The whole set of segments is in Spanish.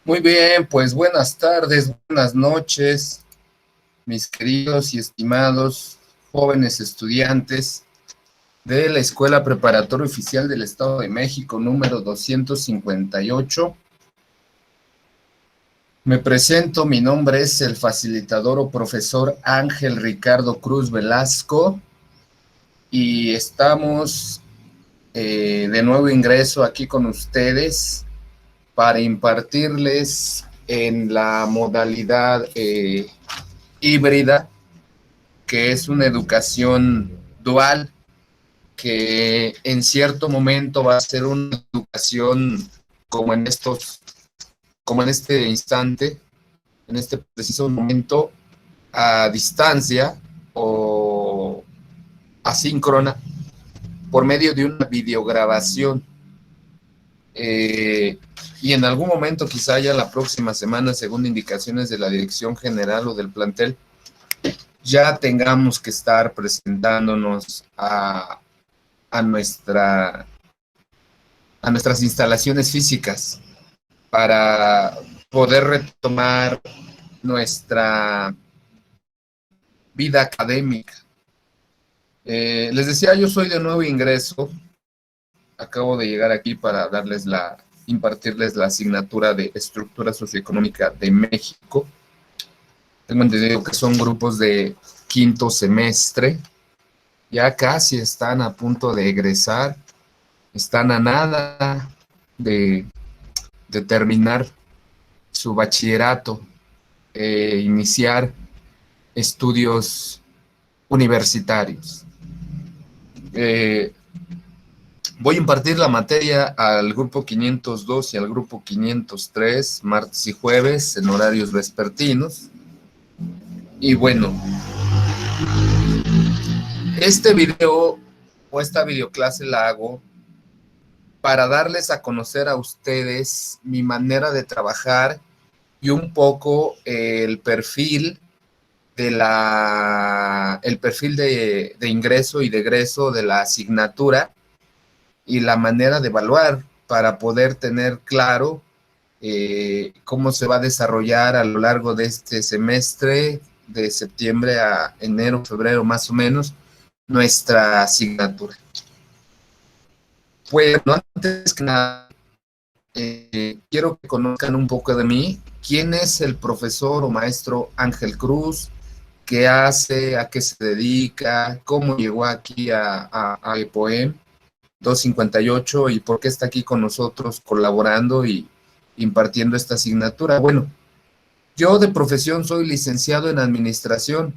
Muy bien, pues buenas tardes, buenas noches, mis queridos y estimados jóvenes estudiantes de la Escuela Preparatoria Oficial del Estado de México, número 258. Me presento, mi nombre es el facilitador o profesor Ángel Ricardo Cruz Velasco y estamos de nuevo ingreso aquí con ustedes para impartirles en la modalidad híbrida, que es una educación dual, que en cierto momento va a ser una educación como en este instante, en este preciso momento, a distancia o asíncrona, por medio de una videograbación. Y en algún momento, quizá ya la próxima semana, según indicaciones de la dirección general o del plantel, ya tengamos que estar presentándonos a nuestras instalaciones físicas para poder retomar nuestra vida académica. Les decía, yo soy de nuevo ingreso. Acabo de llegar aquí para impartirles la asignatura de Estructura Socioeconómica de México. Tengo entendido que son grupos de quinto semestre. Ya casi están a punto de egresar. Están a nada de terminar su bachillerato, iniciar estudios universitarios. Voy a impartir la materia al grupo 502 y al grupo 503, martes y jueves, en horarios vespertinos. Y bueno, este video o esta videoclase la hago para darles a conocer a ustedes mi manera de trabajar y un poco el perfil de ingreso y de egreso de la asignatura y la manera de evaluar para poder tener claro cómo se va a desarrollar a lo largo de este semestre, de septiembre a enero, febrero más o menos, nuestra asignatura. Bueno, antes que nada, quiero que conozcan un poco de mí. ¿Quién es el profesor o maestro Ángel Cruz? ¿Qué hace? ¿A qué se dedica? ¿Cómo llegó aquí a EPOEM 258 y por qué está aquí con nosotros colaborando y impartiendo esta asignatura? Bueno, yo de profesión soy licenciado en administración.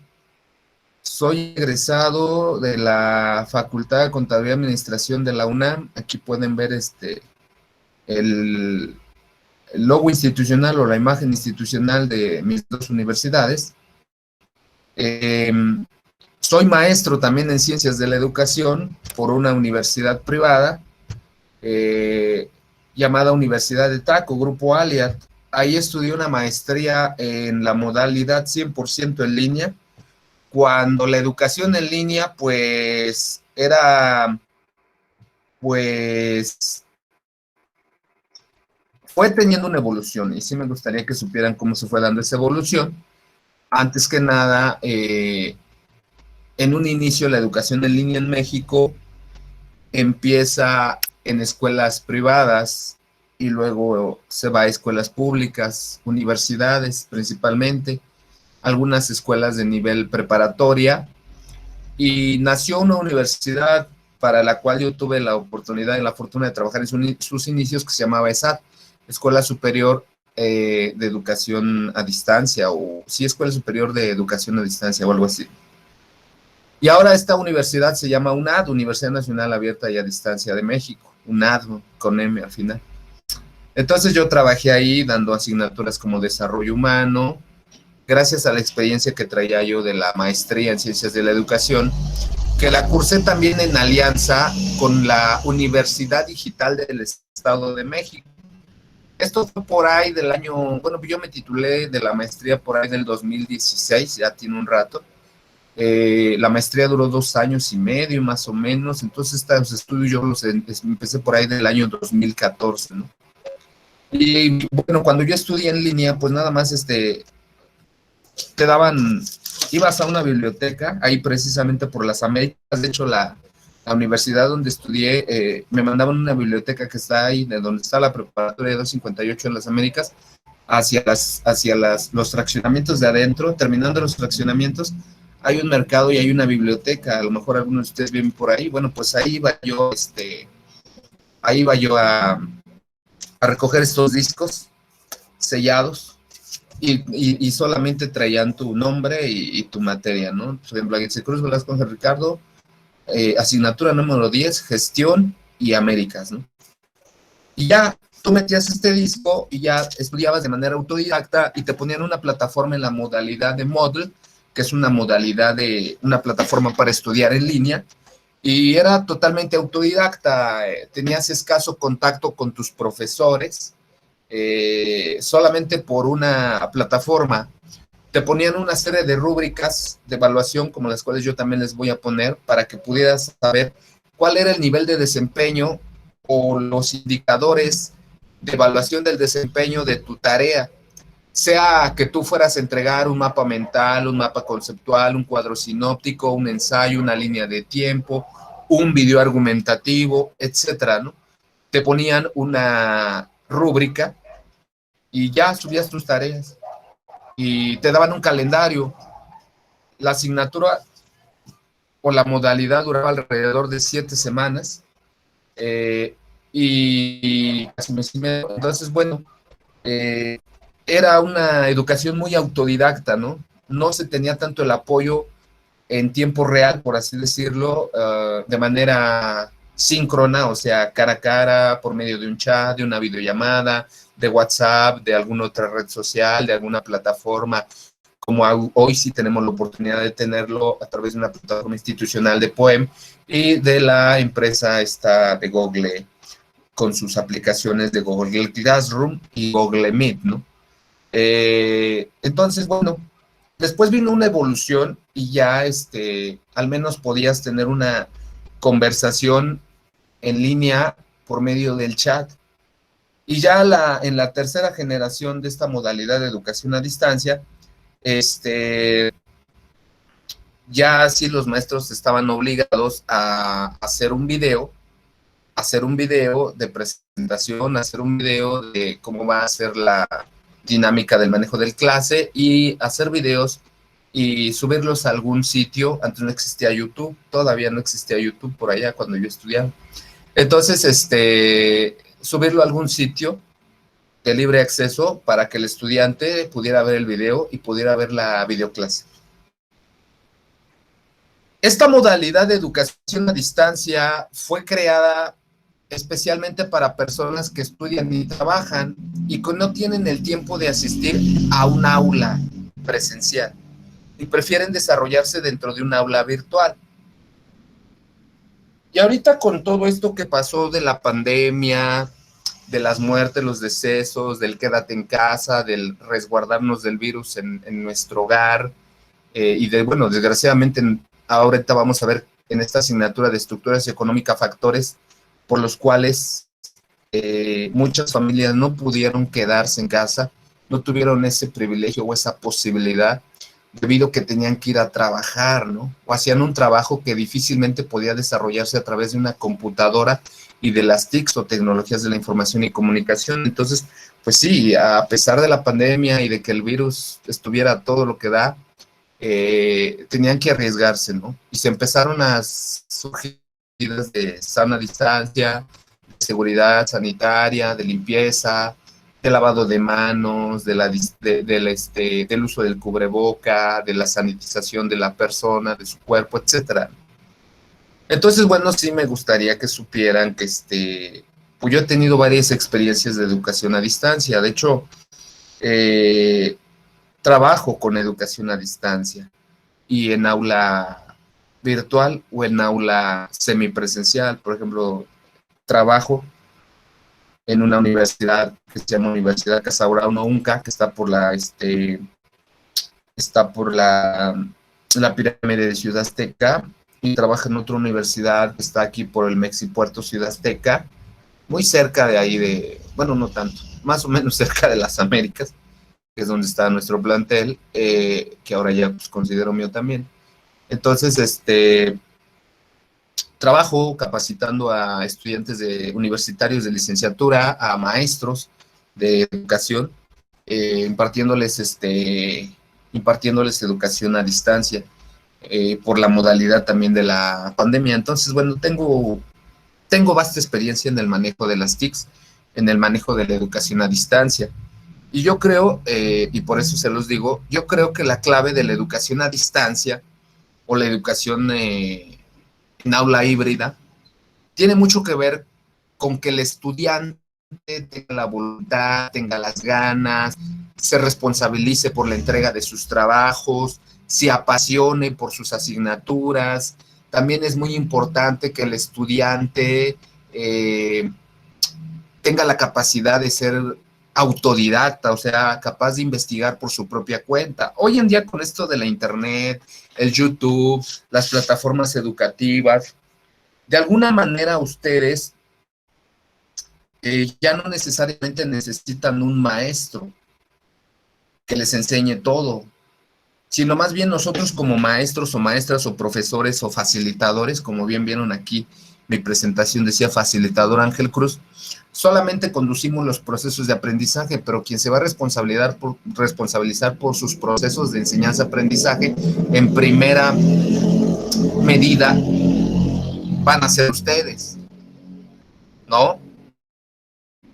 Soy egresado de la Facultad de Contaduría y Administración de la UNAM. Aquí pueden ver el, el logo institucional o la imagen institucional de mis dos universidades. Eh, Soy maestro también en ciencias de la educación por una universidad privada eh, llamada Universidad de Taco, Grupo Aliat. Ahí estudié una maestría en la modalidad 100% en línea, cuando la educación en línea pues era, pues fue teniendo una evolución y sí me gustaría que supieran cómo se fue dando esa evolución. Antes que nada, en un inicio la educación en línea en México empieza en escuelas privadas y luego se va a escuelas públicas, universidades principalmente, algunas escuelas de nivel preparatoria, y nació una universidad para la cual yo tuve la oportunidad y la fortuna de trabajar en sus inicios, que se llamaba ESAD, Escuela Superior de Educación a Distancia, o sí, Escuela Superior de Educación a Distancia o algo así. Y ahora esta universidad se llama UNAD, Universidad Nacional Abierta y a Distancia de México, UNAD con M al final. Entonces yo trabajé ahí dando asignaturas como desarrollo humano, gracias a la experiencia que traía yo de la maestría en ciencias de la educación, que la cursé también en alianza con la Universidad Digital del Estado de México. Esto fue por ahí del año, bueno, yo me titulé de la maestría por ahí del 2016, ya tiene un rato. La maestría duró 2 años y medio más o menos, entonces estos estudios yo los empecé por ahí del año 2014, ¿no? Y bueno, cuando yo estudié en línea, pues nada más te daban, ibas a una biblioteca, ahí precisamente por las Américas, de hecho la universidad donde estudié, me mandaban una biblioteca que está ahí, de donde está la preparatoria 258 en las Américas, los fraccionamientos de adentro, terminando los fraccionamientos, hay un mercado y hay una biblioteca, a lo mejor algunos de ustedes viven por ahí, bueno, pues ahí iba yo a recoger estos discos sellados, y solamente traían tu nombre y tu materia, ¿no? Por ejemplo, Aguirre Cruz, Velasco, Ángel Ricardo, asignatura número 10, gestión y Américas, ¿no? Y ya tú metías este disco y ya estudiabas de manera autodidacta y te ponían una plataforma en la modalidad de Moodle, que es una modalidad de una plataforma para estudiar en línea, y era totalmente autodidacta, tenías escaso contacto con tus profesores, solamente por una plataforma. Te ponían una serie de rúbricas de evaluación, como las cuales yo también les voy a poner, para que pudieras saber cuál era el nivel de desempeño o los indicadores de evaluación del desempeño de tu tarea, sea que tú fueras a entregar un mapa mental, un mapa conceptual, un cuadro sinóptico, un ensayo, una línea de tiempo, un video argumentativo, etcétera, ¿no? Te ponían una rúbrica y ya subías tus tareas y te daban un calendario. La asignatura o la modalidad duraba alrededor de 7 semanas, eh, y casi mes y medio. Entonces, bueno, eh, era una educación muy autodidacta, ¿no? No se tenía tanto el apoyo en tiempo real, por así decirlo, de manera síncrona, o sea, cara a cara, por medio de un chat, de una videollamada, de WhatsApp, de alguna otra red social, de alguna plataforma, como hoy sí tenemos la oportunidad de tenerlo a través de una plataforma institucional de POEM y de la empresa esta de Google, con sus aplicaciones de Google Classroom y Google Meet, ¿no? Entonces, bueno, después vino una evolución y ya al menos podías tener una conversación en línea por medio del chat. Y ya en la tercera generación de esta modalidad de educación a distancia, ya sí los maestros estaban obligados a hacer un video, a hacer un video de presentación, hacer un video de cómo va a ser la dinámica del manejo del clase y hacer videos y subirlos a algún sitio. Antes no existía YouTube, todavía no existía YouTube por allá cuando yo estudiaba. Entonces, subirlo a algún sitio de libre acceso para que el estudiante pudiera ver el video y pudiera ver la videoclase. Esta modalidad de educación a distancia fue creada especialmente para personas que estudian y trabajan y que no tienen el tiempo de asistir a un aula presencial y prefieren desarrollarse dentro de un aula virtual. Y ahorita con todo esto que pasó de la pandemia, de las muertes, los decesos, del quédate en casa, del resguardarnos del virus en nuestro hogar, y bueno, desgraciadamente ahorita vamos a ver en esta asignatura de estructuras económicas factores por los cuales muchas familias no pudieron quedarse en casa, no tuvieron ese privilegio o esa posibilidad debido a que tenían que ir a trabajar, ¿no? O hacían un trabajo que difícilmente podía desarrollarse a través de una computadora y de las TICs o tecnologías de la información y comunicación. Entonces, pues sí, a pesar de la pandemia y de que el virus estuviera todo lo que da, tenían que arriesgarse, ¿no? Y se empezaron a surgir medidas de sana distancia, de seguridad sanitaria, de limpieza, de lavado de manos, del uso del cubreboca, de la sanitización de la persona, de su cuerpo, etcétera. Entonces, bueno, sí me gustaría que supieran que pues yo he tenido varias experiencias de educación a distancia. De hecho, trabajo con educación a distancia y en aula virtual o en aula semipresencial. Por ejemplo, trabajo en una universidad que se llama Universidad Casaura UNCA, que está por la pirámide de Ciudad Azteca, y trabaja en otra universidad que está aquí por el Mexipuerto Ciudad Azteca, muy cerca de ahí bueno, no tanto, más o menos cerca de las Américas, que es donde está nuestro plantel, que ahora ya pues, considero mío también. Entonces, trabajo capacitando a estudiantes universitarios de licenciatura, a maestros de educación, impartiéndoles educación a distancia, por la modalidad también de la pandemia. Entonces, bueno, tengo vasta experiencia en el manejo de las TICs, en el manejo de la educación a distancia. Y yo creo, y por eso se los digo, yo creo que la clave de la educación a distancia o la educación en aula híbrida tiene mucho que ver con que el estudiante tenga la voluntad, tenga las ganas, se responsabilice por la entrega de sus trabajos, se apasione por sus asignaturas. También es muy importante que el estudiante tenga la capacidad de ser autodidacta, o sea, capaz de investigar por su propia cuenta. Hoy en día con esto de la internet, el YouTube, las plataformas educativas, de alguna manera ustedes ya no necesariamente necesitan un maestro que les enseñe todo, sino más bien nosotros como maestros o maestras o profesores o facilitadores, como bien vieron aquí, mi presentación decía facilitador Ángel Cruz, solamente conducimos los procesos de aprendizaje, pero quien se va a responsabilizar por sus procesos de enseñanza-aprendizaje en primera medida van a ser ustedes, ¿no?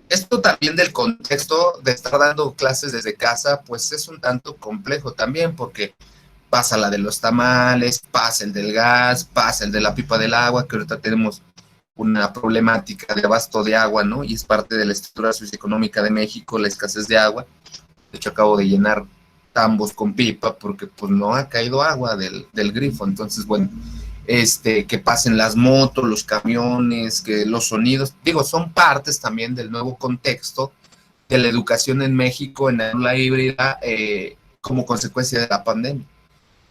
Esto también del contexto de estar dando clases desde casa, pues es un tanto complejo también, porque pasa la de los tamales, pasa el del gas, pasa el de la pipa del agua, que ahorita tenemos una problemática de abasto de agua, ¿no? Y es parte de la estructura socioeconómica de México, la escasez de agua. De hecho, acabo de llenar tambos con pipa porque pues no ha caído agua del grifo. Entonces, bueno, que pasen las motos, los camiones, que los sonidos, digo, son partes también del nuevo contexto de la educación en México en la aula híbrida como consecuencia de la pandemia.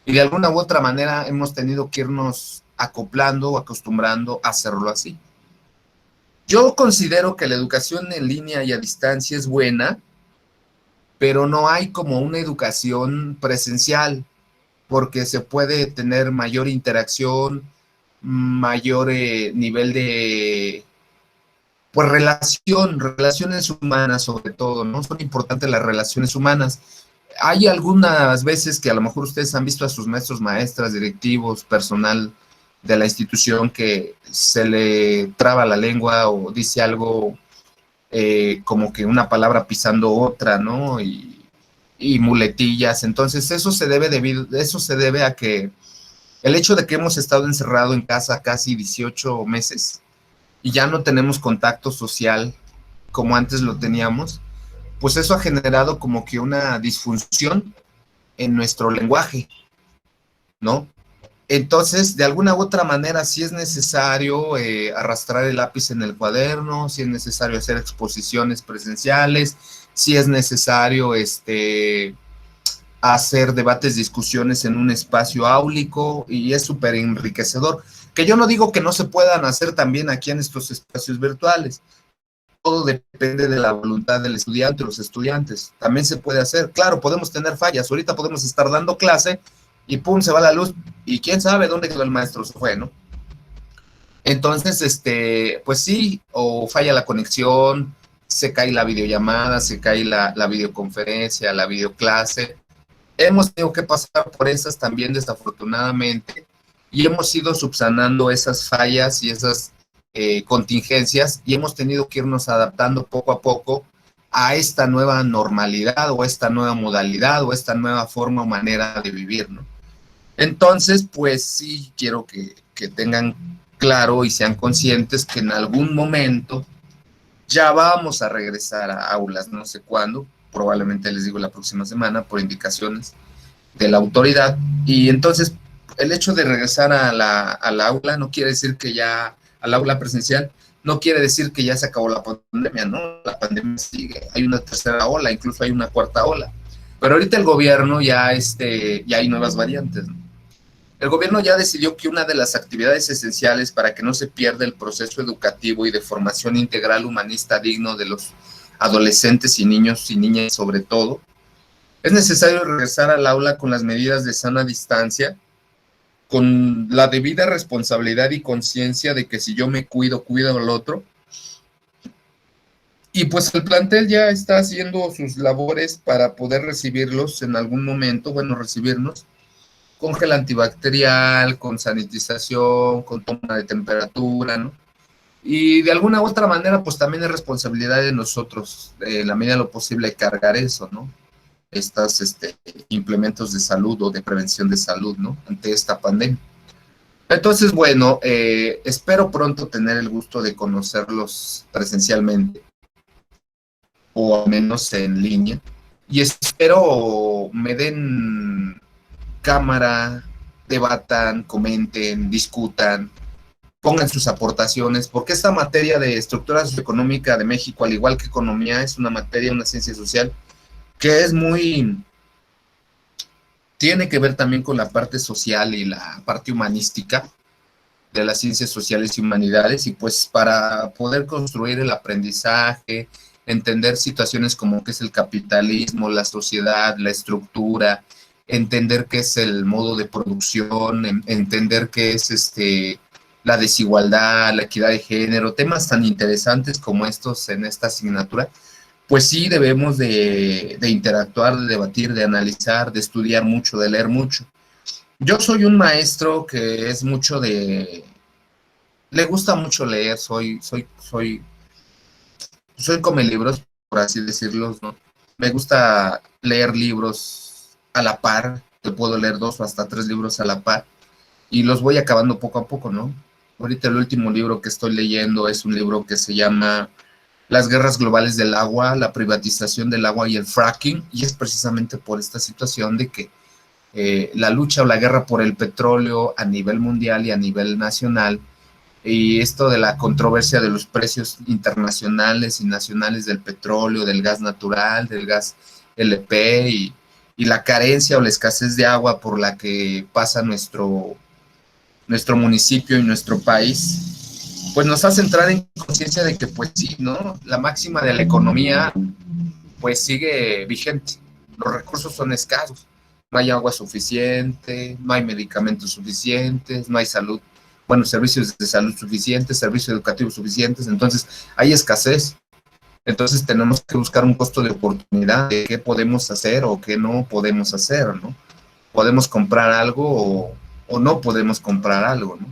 Y de alguna u otra manera hemos tenido que irnos acoplando o acostumbrando a hacerlo así. Yo considero que la educación en línea y a distancia es buena, pero no hay como una educación presencial, porque se puede tener mayor interacción, mayor nivel pues relaciones humanas sobre todo, ¿no? Son importantes las relaciones humanas. Hay algunas veces que a lo mejor ustedes han visto a sus maestros, maestras, directivos, personal de la institución que se le traba la lengua o dice algo como que una palabra pisando otra, ¿no? Y muletillas. Entonces eso se debe a que el hecho de que hemos estado encerrado en casa casi 18 meses y ya no tenemos contacto social como antes lo teníamos, pues eso ha generado como que una disfunción en nuestro lenguaje, ¿no? Entonces, de alguna u otra manera, si es necesario arrastrar el lápiz en el cuaderno, si es necesario hacer exposiciones presenciales, si es necesario hacer debates, discusiones en un espacio áulico, y es súper enriquecedor. Que yo no digo que no se puedan hacer también aquí en estos espacios virtuales. Todo depende de la voluntad del estudiante o los estudiantes. También se puede hacer. Claro, podemos tener fallas. Ahorita podemos estar dando clase y pum, se va la luz y quién sabe dónde quedó el maestro, se fue, ¿no? Entonces, pues sí, o falla la conexión, se cae la videollamada, se cae la videoconferencia, la videoclase. Hemos tenido que pasar por esas también, desafortunadamente, y hemos ido subsanando esas fallas y esas contingencias, y hemos tenido que irnos adaptando poco a poco a esta nueva normalidad o esta nueva modalidad o esta nueva forma o manera de vivir, ¿no? Entonces, pues sí quiero que tengan claro y sean conscientes que en algún momento ya vamos a regresar a aulas, no sé cuándo, probablemente les digo la próxima semana por indicaciones de la autoridad. Y entonces el hecho de regresar al aula no quiere decir que ya, al aula presencial, no quiere decir que ya se acabó la pandemia, ¿no? La pandemia sigue, hay una tercera ola, incluso hay una cuarta ola. Pero ahorita el gobierno ya hay nuevas variantes, ¿no? El gobierno ya decidió que una de las actividades esenciales para que no se pierda el proceso educativo y de formación integral humanista digno de los adolescentes y niños y niñas sobre todo, es necesario regresar al aula con las medidas de sana distancia, con la debida responsabilidad y conciencia de que si yo me cuido, cuido al otro. Y pues el plantel ya está haciendo sus labores para poder recibirlos en algún momento, bueno, recibirnos con gel antibacterial, con sanitización, con toma de temperatura, ¿no? Y de alguna u otra manera, pues también es responsabilidad de nosotros, la medida de lo posible, cargar eso, ¿no? Estos implementos de salud o de prevención de salud, ¿no? Ante esta pandemia. Entonces, bueno, espero pronto tener el gusto de conocerlos presencialmente o al menos en línea. Y espero me den cámara, debatan, comenten, discutan, pongan sus aportaciones, porque esta materia de estructura socioeconómica de México, al igual que economía, es una materia, una ciencia social, que es muy, tiene que ver también con la parte social y la parte humanística de las ciencias sociales y humanidades, y pues para poder construir el aprendizaje, entender situaciones como qué es el capitalismo, la sociedad, la estructura, entender qué es el modo de producción, entender qué es la desigualdad, la equidad de género, temas tan interesantes como estos en esta asignatura, pues sí debemos de interactuar, de debatir, de analizar, de estudiar mucho, de leer mucho. Yo soy un maestro que es mucho le gusta mucho leer, soy come libros, por así decirlo, ¿no? Me gusta leer libros a la par, que puedo leer 2 o hasta 3 libros a la par, y los voy acabando poco a poco, ¿no? Ahorita el último libro que estoy leyendo es un libro que se llama Las guerras globales del agua, la privatización del agua y el fracking, y es precisamente por esta situación de que la lucha o la guerra por el petróleo a nivel mundial y a nivel nacional, y esto de la controversia de los precios internacionales y nacionales del petróleo, del gas natural, del gas LP y la carencia o la escasez de agua por la que pasa nuestro municipio y nuestro país, pues nos hace entrar en conciencia de que pues sí, ¿no? La máxima de la economía pues sigue vigente. Los recursos son escasos. No hay agua suficiente, no hay medicamentos suficientes, no hay salud bueno, servicios de salud suficientes, servicios educativos suficientes, entonces hay escasez. Entonces tenemos que buscar un costo de oportunidad de qué podemos hacer o qué no podemos hacer, ¿no? Podemos comprar algo o no podemos comprar algo, ¿no?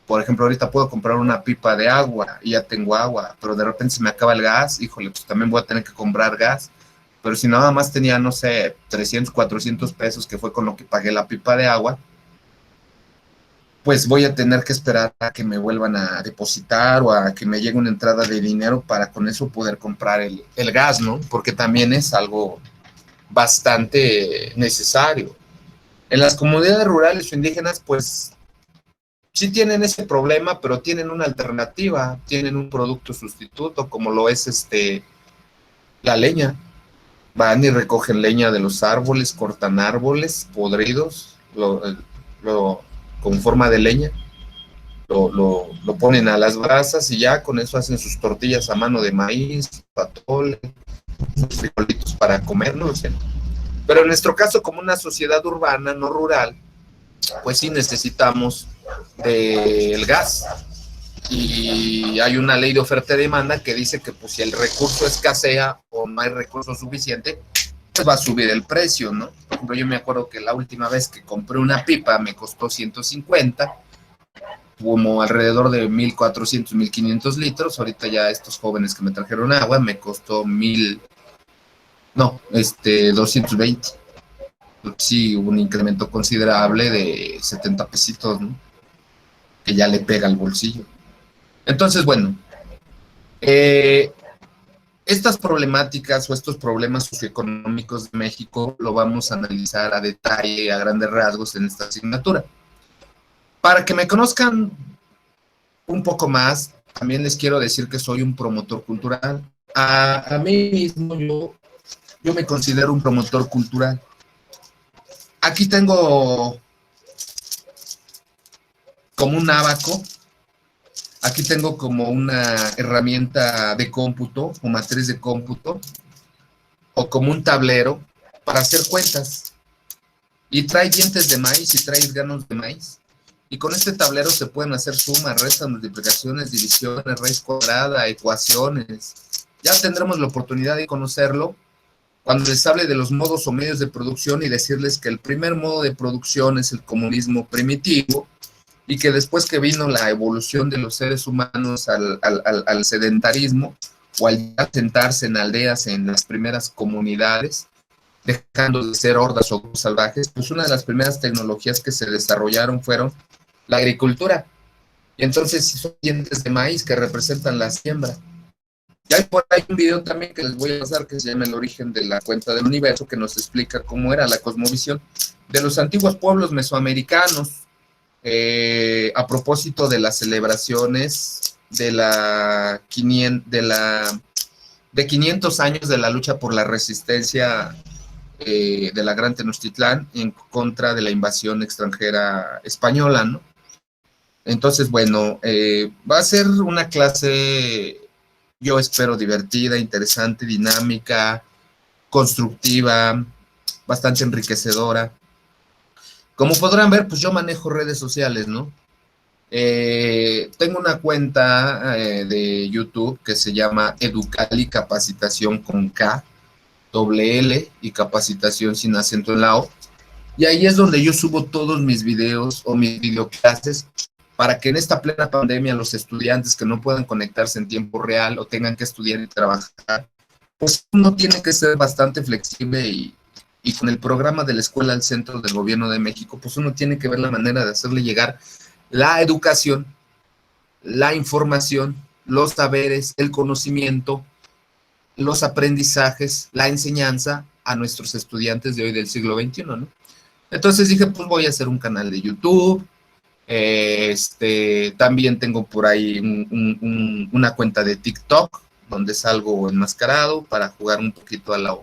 Por ejemplo, ahorita puedo comprar una pipa de agua y ya tengo agua, pero de repente se me acaba el gas, híjole, pues también voy a tener que comprar gas. Pero si nada más tenía, no sé, 300, 400 pesos, que fue con lo que pagué la pipa de agua, pues voy a tener que esperar a que me vuelvan a depositar o a que me llegue una entrada de dinero para con eso poder comprar el gas, ¿no? Porque también es algo bastante necesario. En las comunidades rurales o indígenas, pues sí tienen ese problema, pero tienen una alternativa, tienen un producto sustituto, como lo es la leña. Van y recogen leña de los árboles, cortan árboles podridos, lo con forma de leña, lo ponen a las brasas y ya con eso hacen sus tortillas a mano de maíz, atole, sus frijolitos para comer, no lo sé. Pero en nuestro caso, como una sociedad urbana, no rural, pues sí necesitamos del gas. Y hay una ley de oferta y demanda que dice que pues si el recurso escasea o no hay recurso suficiente, pues va a subir el precio, ¿no? Por ejemplo, yo me acuerdo que la última vez que compré una pipa me costó 150, como alrededor de 1,400, 1,500 litros. Ahorita ya estos jóvenes que me trajeron agua me costó 1,000, no, 220. Sí, hubo un incremento considerable de 70 pesitos, ¿no? Que ya le pega al bolsillo. Entonces, bueno, eh, estas problemáticas o estos problemas socioeconómicos de México lo vamos a analizar a detalle, a grandes rasgos en esta asignatura. Para que me conozcan un poco más, también les quiero decir que soy un promotor cultural. A mí mismo yo me considero un promotor cultural. Aquí tengo como un abaco, aquí tengo como una herramienta de cómputo o matriz de cómputo o como un tablero para hacer cuentas. Y trae dientes de maíz y trae granos de maíz. Y con este tablero se pueden hacer sumas, restas, multiplicaciones, divisiones, raíz cuadrada, ecuaciones. Ya tendremos la oportunidad de conocerlo cuando les hable de los modos o medios de producción y decirles que el primer modo de producción es el comunismo primitivo y que después que vino la evolución de los seres humanos al sedentarismo o al sentarse en aldeas, en las primeras comunidades, dejando de ser hordas o grupos salvajes, pues una de las primeras tecnologías que se desarrollaron fueron la agricultura. Y entonces son dientes de maíz que representan la siembra. Y hay por ahí un video también que les voy a pasar que se llama El origen de la cuenta del universo, que nos explica cómo era la cosmovisión de los antiguos pueblos mesoamericanos, a propósito de las celebraciones de 500 años de la lucha por la resistencia de la Gran Tenochtitlán en contra de la invasión extranjera española, ¿no? Entonces, bueno, va a ser una clase, yo espero, divertida, interesante, dinámica, constructiva, bastante enriquecedora. Como podrán ver, pues yo manejo redes sociales, ¿no? Tengo una cuenta de YouTube que se llama Educali Capacitación con K, doble L y capacitación sin acento en la O. Y ahí es donde yo subo todos mis videos o mis videoclases para que en esta plena pandemia los estudiantes que no puedan conectarse en tiempo real o tengan que estudiar y trabajar, pues uno tiene que ser bastante flexible y con el programa de la Escuela al Centro del Gobierno de México, pues uno tiene que ver la manera de hacerle llegar la educación, la información, los saberes, el conocimiento, los aprendizajes, la enseñanza a nuestros estudiantes de hoy del siglo XXI, ¿no? Entonces dije, pues voy a hacer un canal de YouTube, también tengo por ahí una cuenta de TikTok, donde salgo enmascarado para jugar un poquito a la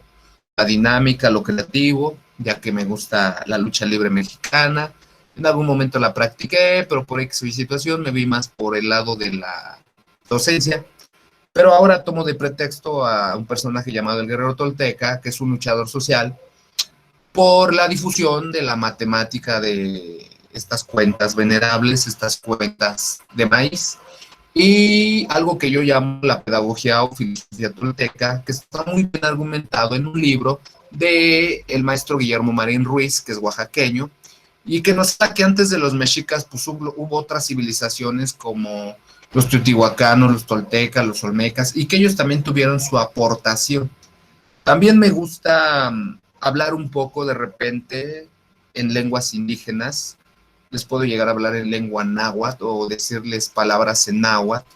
dinámica, lo creativo, ya que me gusta la lucha libre mexicana. En algún momento la practiqué, pero por X situación me vi más por el lado de la docencia. Pero ahora tomo de pretexto a un personaje llamado el Guerrero Tolteca, que es un luchador social, por la difusión de la matemática de estas cuentas venerables, estas cuentas de maíz. Y algo que yo llamo la pedagogía o filosofía tolteca, que está muy bien argumentado en un libro de el maestro Guillermo Marín Ruiz, que es oaxaqueño, y que nos da que antes de los mexicas pues hubo otras civilizaciones como los teotihuacanos, los toltecas, los olmecas, y que ellos también tuvieron su aportación. También me gusta hablar un poco de repente en lenguas indígenas. Les puedo llegar a hablar en lengua náhuatl o decirles palabras en náhuatl,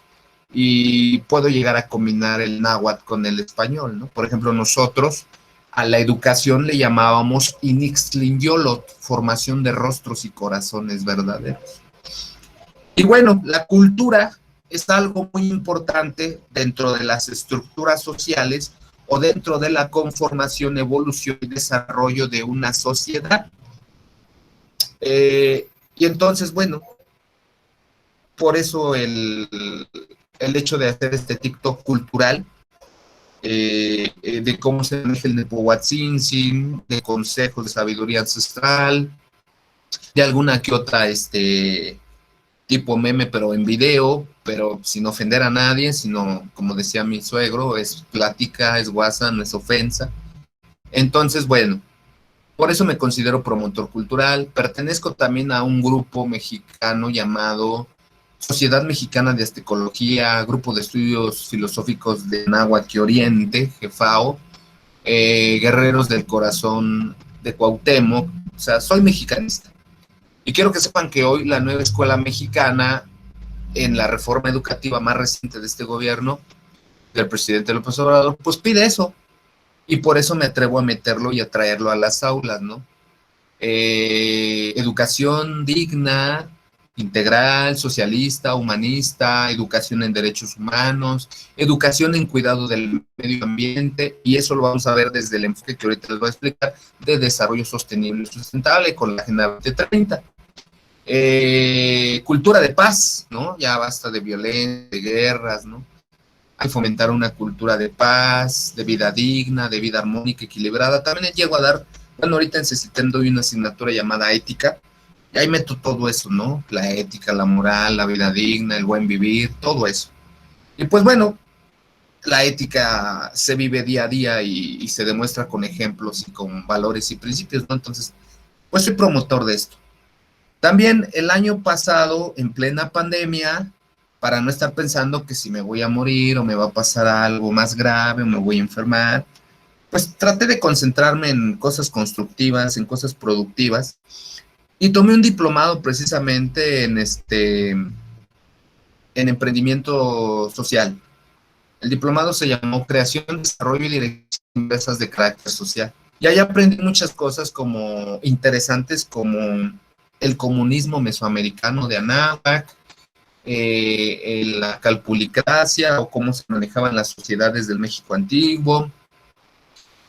y puedo llegar a combinar el náhuatl con el español, ¿no? Por ejemplo, nosotros a la educación le llamábamos Inixtlinyolot, formación de rostros y corazones verdaderos. Y bueno, la cultura es algo muy importante dentro de las estructuras sociales o dentro de la conformación, evolución y desarrollo de una sociedad. Y entonces, bueno, por eso el hecho de hacer este TikTok cultural, de cómo se maneja el Nepohuatzintzin, de consejos de sabiduría ancestral, de alguna que otra tipo meme, pero en video, pero sin ofender a nadie, sino, como decía mi suegro, es plática, es guasa, no es ofensa. Entonces, bueno, por eso me considero promotor cultural. Pertenezco también a un grupo mexicano llamado Sociedad Mexicana de Aztecología, Grupo de Estudios Filosóficos de Náhuatl Oriente, GEFAO, Guerreros del Corazón de Cuauhtémoc. O sea, soy mexicanista. Y quiero que sepan que hoy la nueva escuela mexicana, en la reforma educativa más reciente de este gobierno, del presidente López Obrador, pues pide eso. Y por eso me atrevo a meterlo y a traerlo a las aulas, ¿no? Educación digna, integral, socialista, humanista, educación en derechos humanos, educación en cuidado del medio ambiente, y eso lo vamos a ver desde el enfoque que ahorita les voy a explicar, de desarrollo sostenible y sustentable con la Agenda 2030. Cultura de paz, ¿no? Ya basta de violencia, de guerras, ¿no? Hay que fomentar una cultura de paz, de vida digna, de vida armónica, equilibrada. También llego a dar, bueno, ahorita en CECITEM doy una asignatura llamada ética, y ahí meto todo eso, ¿no? La ética, la moral, la vida digna, el buen vivir, todo eso. Y pues bueno, la ética se vive día a día y se demuestra con ejemplos y con valores y principios, ¿no? Entonces, pues soy promotor de esto. También el año pasado, en plena pandemia, para no estar pensando que si me voy a morir o me va a pasar algo más grave o me voy a enfermar, pues traté de concentrarme en cosas constructivas, en cosas productivas, y tomé un diplomado precisamente en emprendimiento social. El diplomado se llamó Creación, Desarrollo y Dirección de Empresas de Carácter Social. Y ahí aprendí muchas cosas como interesantes, como el comunismo mesoamericano de Anáhuac, la calpulicracia o cómo se manejaban las sociedades del México antiguo,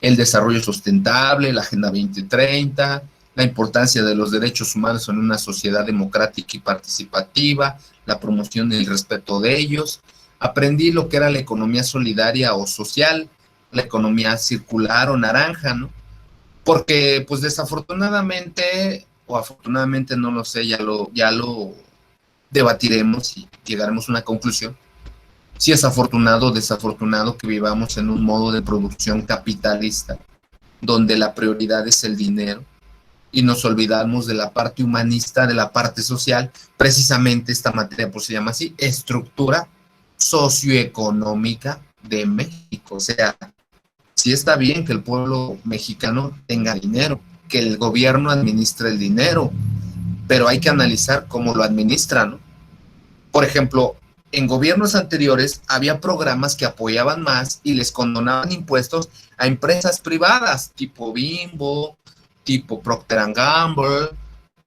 el desarrollo sustentable, la Agenda 2030, la importancia de los derechos humanos en una sociedad democrática y participativa, la promoción y el respeto de ellos. Aprendí lo que era la economía solidaria o social, la economía circular o naranja, ¿no? Porque, pues desafortunadamente, o afortunadamente, no lo sé, ya lo debatiremos y llegaremos a una conclusión. Si es afortunado o desafortunado que vivamos en un modo de producción capitalista, donde la prioridad es el dinero, y nos olvidamos de la parte humanista, de la parte social. Precisamente esta materia, pues se llama así, estructura socioeconómica de México. O sea, sí está bien que el pueblo mexicano tenga dinero, que el gobierno administre el dinero, pero hay que analizar cómo lo administran, ¿no? Por ejemplo, en gobiernos anteriores había programas que apoyaban más y les condonaban impuestos a empresas privadas, tipo Bimbo, tipo Procter & Gamble,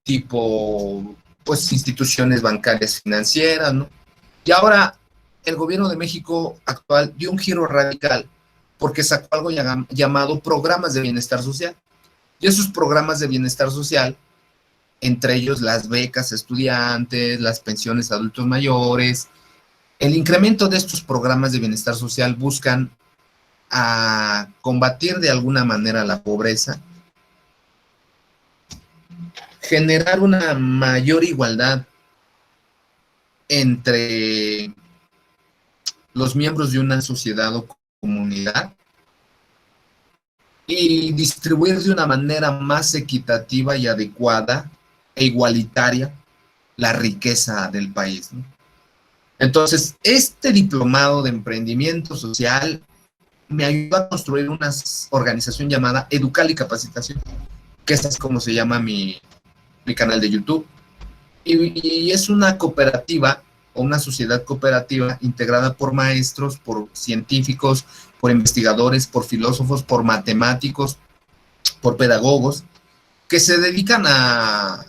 tipo, pues, instituciones bancarias financieras, ¿no? Y ahora el gobierno de México actual dio un giro radical porque sacó algo llamado programas de bienestar social. Y esos programas de bienestar social, entre ellos las becas a estudiantes, las pensiones a adultos mayores, el incremento de estos programas de bienestar social buscan combatir de alguna manera la pobreza, generar una mayor igualdad entre los miembros de una sociedad o comunidad y distribuir de una manera más equitativa y adecuada e igualitaria la riqueza del país, ¿no? Entonces, este diplomado de emprendimiento social me ayudó a construir una organización llamada Educal y Capacitación, que esa es como se llama mi canal de YouTube. Y es una cooperativa o una sociedad cooperativa integrada por maestros, por científicos, por investigadores, por filósofos, por matemáticos, por pedagogos, que se dedican a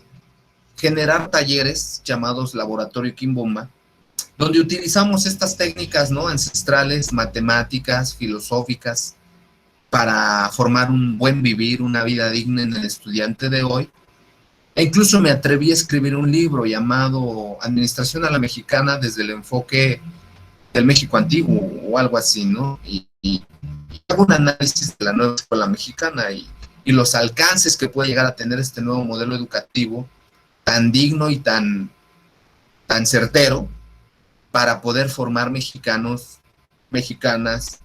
generar talleres llamados Laboratorio Kimbomba, donde utilizamos estas técnicas, ¿no?, ancestrales, matemáticas, filosóficas, para formar un buen vivir, una vida digna en el estudiante de hoy. E incluso me atreví a escribir un libro llamado Administración a la Mexicana desde el enfoque del México antiguo o algo así, ¿no? Y hago un análisis de la nueva escuela mexicana y los alcances que puede llegar a tener este nuevo modelo educativo tan digno y tan certero para poder formar mexicanos, mexicanas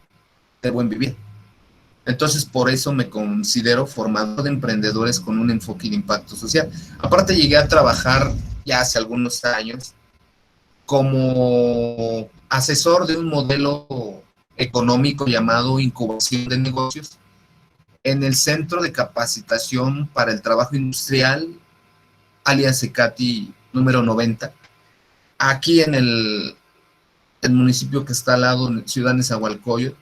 de buen vivir. Entonces, por eso me considero formador de emprendedores con un enfoque de impacto social. Aparte, llegué a trabajar ya hace algunos años como asesor de un modelo económico llamado Incubación de Negocios en el Centro de Capacitación para el Trabajo Industrial, alias ECATI número 90, aquí en el municipio que está al lado, Ciudad Nezahualcóyotl.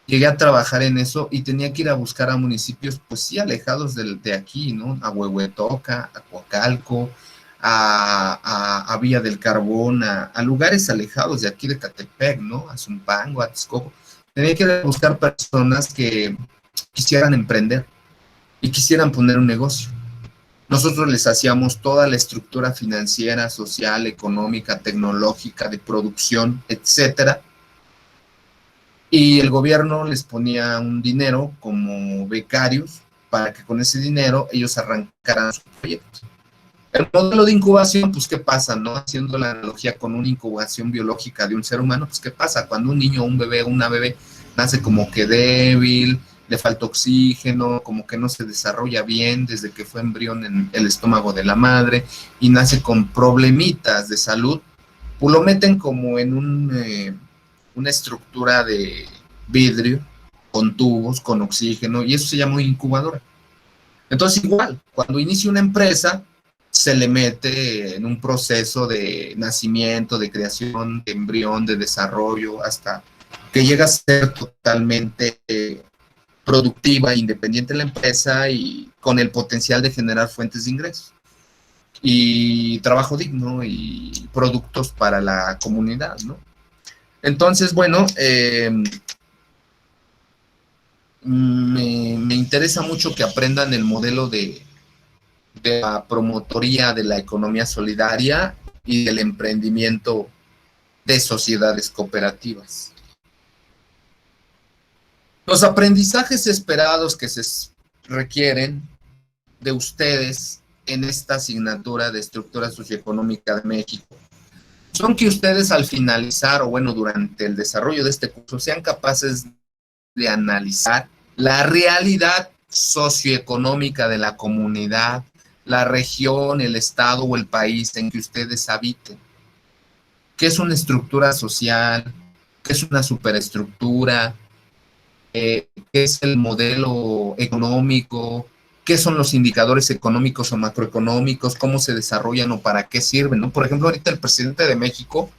Llegué a trabajar en eso y tenía que ir a buscar a municipios, pues sí, alejados de aquí, ¿no? A Huehuetoca, a Coacalco, a Villa del Carbón, a lugares alejados de aquí de Catepec, ¿no? A Zumpango, a Texcoco. Tenía que ir a buscar personas que quisieran emprender y quisieran poner un negocio. Nosotros les hacíamos toda la estructura financiera, social, económica, tecnológica, de producción, etcétera. Y el gobierno les ponía un dinero como becarios para que con ese dinero ellos arrancaran sus proyectos. El modelo de incubación, pues, ¿qué pasa, no? Haciendo la analogía con una incubación biológica de un ser humano, pues, ¿qué pasa? Cuando un niño, un bebé, una bebé nace como que débil, le falta oxígeno, como que no se desarrolla bien desde que fue embrión en el estómago de la madre y nace con problemitas de salud, pues lo meten como en una estructura de vidrio con tubos, con oxígeno, y eso se llama incubadora. Entonces, igual, cuando inicia una empresa, se le mete en un proceso de nacimiento, de creación, de embrión, de desarrollo, hasta que llega a ser totalmente productiva, independiente de la empresa y con el potencial de generar fuentes de ingresos y trabajo digno y productos para la comunidad, ¿no? Entonces, bueno, me interesa mucho que aprendan el modelo de la promotoría de la economía solidaria y del emprendimiento de sociedades cooperativas. Los aprendizajes esperados que se requieren de ustedes en esta asignatura de estructura socioeconómica de México son que ustedes al finalizar o bueno, durante el desarrollo de este curso sean capaces de analizar la realidad socioeconómica de la comunidad, la región, el estado o el país en que ustedes habiten. ¿Qué es una estructura social? ¿Qué es una superestructura? ¿Qué es el modelo económico? ¿Qué son los indicadores económicos o macroeconómicos? ¿Cómo se desarrollan o para qué sirven, ¿no? Por ejemplo, ahorita el presidente de México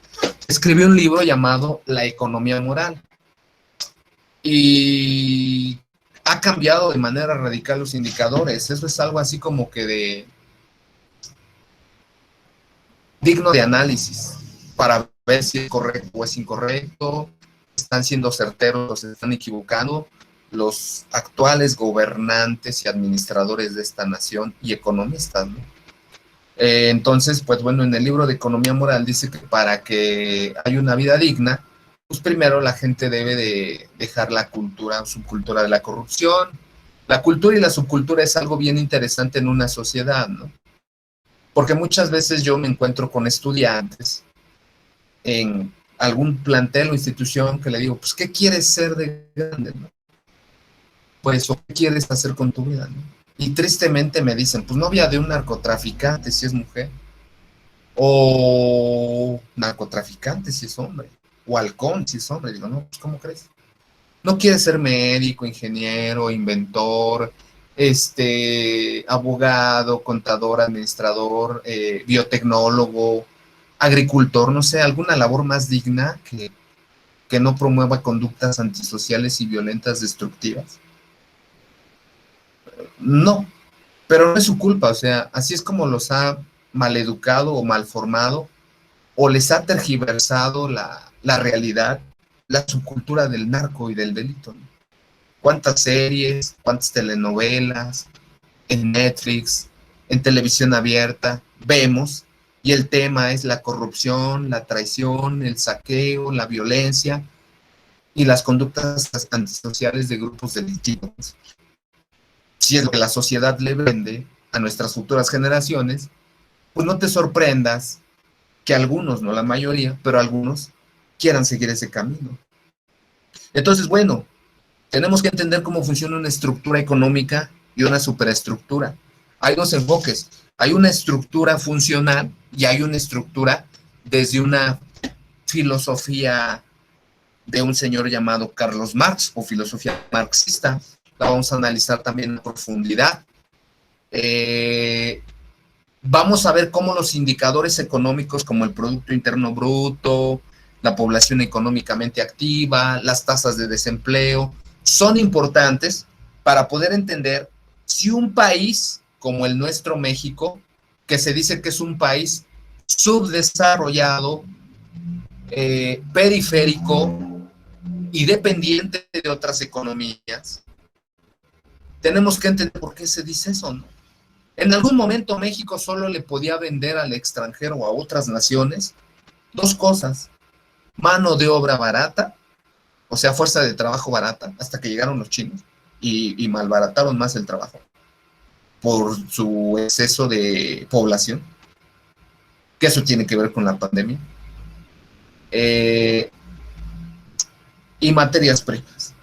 escribió un libro llamado La economía moral y ha cambiado de manera radical los indicadores. Eso es algo así como que digno de análisis para ver si es correcto o es incorrecto, están siendo certeros o se están equivocando los actuales gobernantes y administradores de esta nación y economistas, ¿no? Entonces, pues bueno, en el libro de Economía Moral dice que para que haya una vida digna, pues primero la gente debe de dejar la cultura, subcultura de la corrupción. La cultura y la subcultura es algo bien interesante en una sociedad, ¿no? Porque muchas veces yo me encuentro con estudiantes en algún plantel o institución que le digo, pues, ¿qué quieres ser de grande, no? Pues, ¿o qué quieres hacer con tu vida, no? Y tristemente me dicen, pues, novia de un narcotraficante si es mujer, o narcotraficante si es hombre, o halcón si es hombre. Digo, no, pues, ¿cómo crees? No quieres ser médico, ingeniero, inventor, abogado, contador, administrador, biotecnólogo, agricultor, no sé, alguna labor más digna que no promueva conductas antisociales y violentas destructivas. No, pero no es su culpa, o sea, así es como los ha maleducado o malformado, o les ha tergiversado la realidad, la subcultura del narco y del delito, ¿no? Cuántas series, cuántas telenovelas, en Netflix, en televisión abierta, vemos, y el tema es la corrupción, la traición, el saqueo, la violencia y las conductas antisociales de grupos delictivos. Si es lo que la sociedad le vende a nuestras futuras generaciones, pues no te sorprendas que algunos, no la mayoría, pero algunos quieran seguir ese camino. Entonces, bueno, tenemos que entender cómo funciona una estructura económica y una superestructura. Hay dos enfoques. Hay una estructura funcional y hay una estructura desde una filosofía de un señor llamado Carlos Marx o filosofía marxista. La vamos a analizar también en profundidad. Vamos a ver cómo los indicadores económicos como el Producto Interno Bruto, la población económicamente activa, las tasas de desempleo, son importantes para poder entender si un país como el nuestro México, que se dice que es un país subdesarrollado, periférico y dependiente de otras economías, tenemos que entender por qué se dice eso, ¿no? En algún momento México solo le podía vender al extranjero o a otras naciones dos cosas: mano de obra barata, o sea, fuerza de trabajo barata, hasta que llegaron los chinos y malbarataron más el trabajo por su exceso de población, que eso tiene que ver con la pandemia, eh, y materias primas.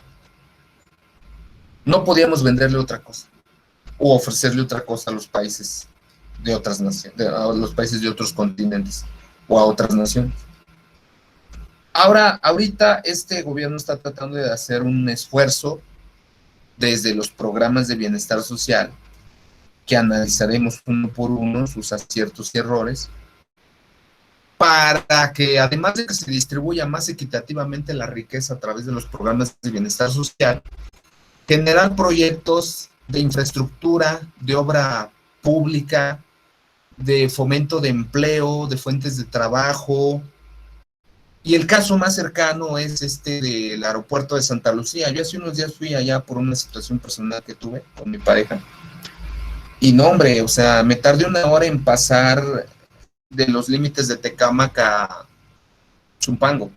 No podíamos venderle otra cosa o ofrecerle otra cosa a los países de otras naciones, a los países de otros continentes o a otras naciones. Ahorita este gobierno está tratando de hacer un esfuerzo desde los programas de bienestar social, que analizaremos uno por uno sus aciertos y errores, para que además de que se distribuya más equitativamente la riqueza a través de los programas de bienestar social, generar proyectos de infraestructura, de obra pública, de fomento de empleo, de fuentes de trabajo. Y el caso más cercano es del aeropuerto de Santa Lucía. Yo hace unos días fui allá por una situación personal que tuve con mi pareja. Y no, hombre, o sea, me tardé una hora en pasar de los límites de Tecámac a Zumpango.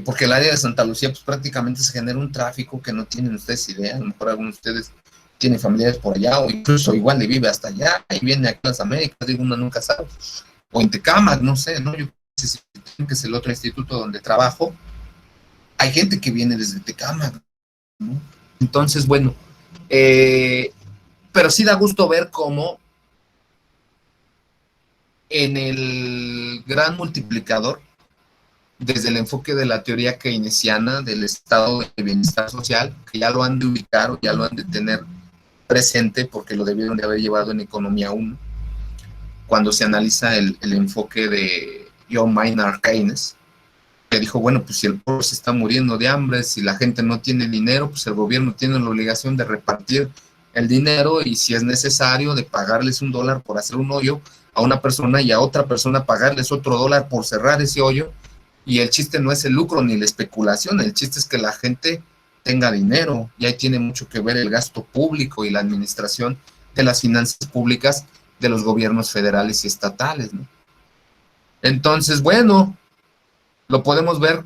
Porque el área de Santa Lucía, pues prácticamente se genera un tráfico que no tienen ustedes idea. A lo mejor algunos de ustedes tienen familiares por allá, o incluso igual le vive hasta allá y viene aquí a las Américas, digo, uno nunca sabe. O en Tecámac, no sé, ¿no? Yo que es el otro instituto donde trabajo, hay gente que viene desde Tecámac, ¿no? Entonces, bueno, pero sí da gusto ver cómo en el gran multiplicador, desde el enfoque de la teoría keynesiana del estado de bienestar social, que ya lo han de ubicar o ya lo han de tener presente porque lo debieron de haber llevado en Economía 1, cuando se analiza el enfoque de John Maynard Keynes, que dijo, bueno, pues si el pueblo se está muriendo de hambre, si la gente no tiene dinero, pues el gobierno tiene la obligación de repartir el dinero y si es necesario de pagarles $1 por hacer un hoyo a una persona y a otra persona pagarles otro $1 por cerrar ese hoyo. Y el chiste no es el lucro ni la especulación, el chiste es que la gente tenga dinero, y ahí tiene mucho que ver el gasto público y la administración de las finanzas públicas de los gobiernos federales y estatales, ¿no? Entonces, bueno, lo podemos ver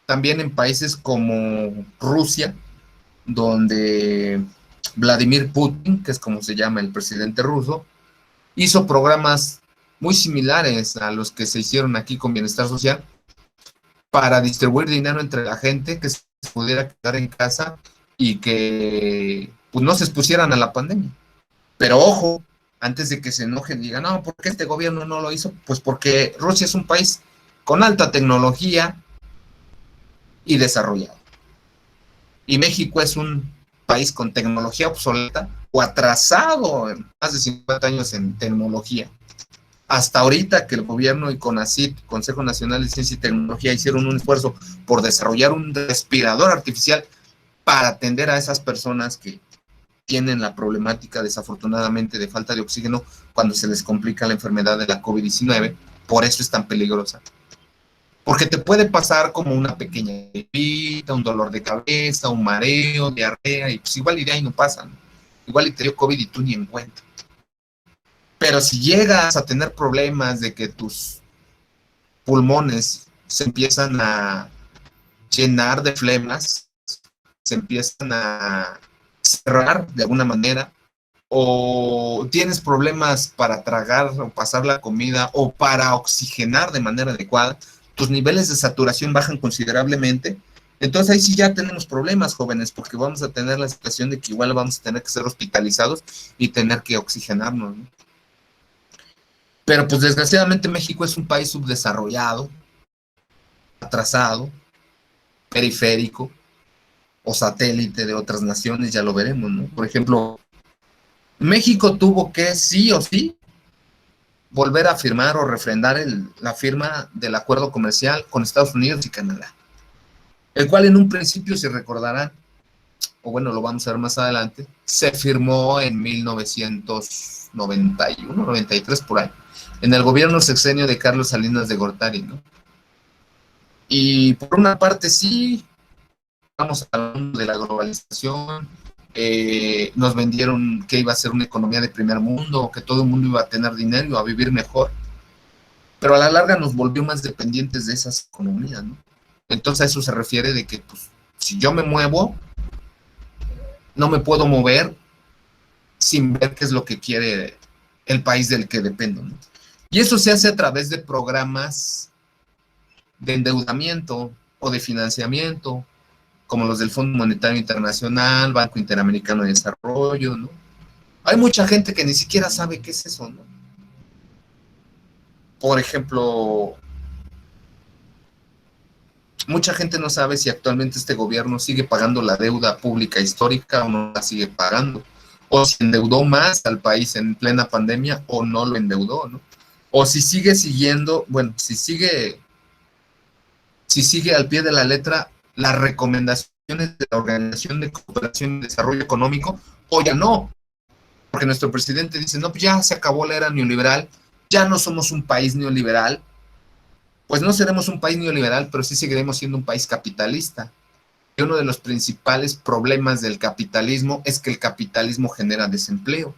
también en países como Rusia, donde Vladimir Putin, que es como se llama el presidente ruso, hizo programas muy similares a los que se hicieron aquí con Bienestar Social para distribuir dinero entre la gente que se pudiera quedar en casa y que pues, no se expusieran a la pandemia. Pero ojo, antes de que se enojen y digan, no, ¿por qué este gobierno no lo hizo? Pues porque Rusia es un país con alta tecnología y desarrollado. Y México es un país con tecnología obsoleta o atrasado en más de 50 años en tecnología. Hasta ahorita que el gobierno y CONACYT, Consejo Nacional de Ciencia y Tecnología, hicieron un esfuerzo por desarrollar un respirador artificial para atender a esas personas que tienen la problemática desafortunadamente de falta de oxígeno cuando se les complica la enfermedad de la COVID-19, por eso es tan peligrosa. Porque te puede pasar como una pequeña gripita, un dolor de cabeza, un mareo, diarrea, y pues igual y de ahí no pasa, ¿no? Igual y te dio COVID y tú ni en cuenta. Pero si llegas a tener problemas de que tus pulmones se empiezan a llenar de flemas, se empiezan a cerrar de alguna manera, o tienes problemas para tragar o pasar la comida o para oxigenar de manera adecuada, tus niveles de saturación bajan considerablemente. Entonces ahí sí ya tenemos problemas, jóvenes, porque vamos a tener la situación de que igual vamos a tener que ser hospitalizados y tener que oxigenarnos, ¿no? Pero pues desgraciadamente México es un país subdesarrollado, atrasado, periférico o satélite de otras naciones, ya lo veremos, ¿no? Por ejemplo, México tuvo que sí o sí volver a firmar o refrendar la firma del acuerdo comercial con Estados Unidos y Canadá, el cual en un principio, si recordarán, o bueno, lo vamos a ver más adelante, se firmó en 1991, 93 por ahí, en el gobierno sexenio de Carlos Salinas de Gortari, ¿no? Y por una parte sí, estamos hablando de la globalización, nos vendieron que iba a ser una economía de primer mundo, que todo el mundo iba a tener dinero, iba a vivir mejor, pero a la larga nos volvió más dependientes de esas economías, ¿no? Entonces a eso se refiere de que pues, si yo me muevo, no me puedo mover sin ver qué es lo que quiere el país del que dependo, ¿no? Y eso se hace a través de programas de endeudamiento o de financiamiento, como los del Fondo Monetario Internacional, Banco Interamericano de Desarrollo, ¿no? Hay mucha gente que ni siquiera sabe qué es eso, ¿no? Por ejemplo, mucha gente no sabe si actualmente este gobierno sigue pagando la deuda pública histórica o no la sigue pagando, o si endeudó más al país en plena pandemia o no lo endeudó, ¿no? O si sigue siguiendo, bueno, si sigue al pie de la letra las recomendaciones de la Organización de Cooperación y Desarrollo Económico, o ya no, porque nuestro presidente dice, no, pues ya se acabó la era neoliberal, ya no somos un país neoliberal, pues no seremos un país neoliberal, pero sí seguiremos siendo un país capitalista. Y uno de los principales problemas del capitalismo es que el capitalismo genera desempleo.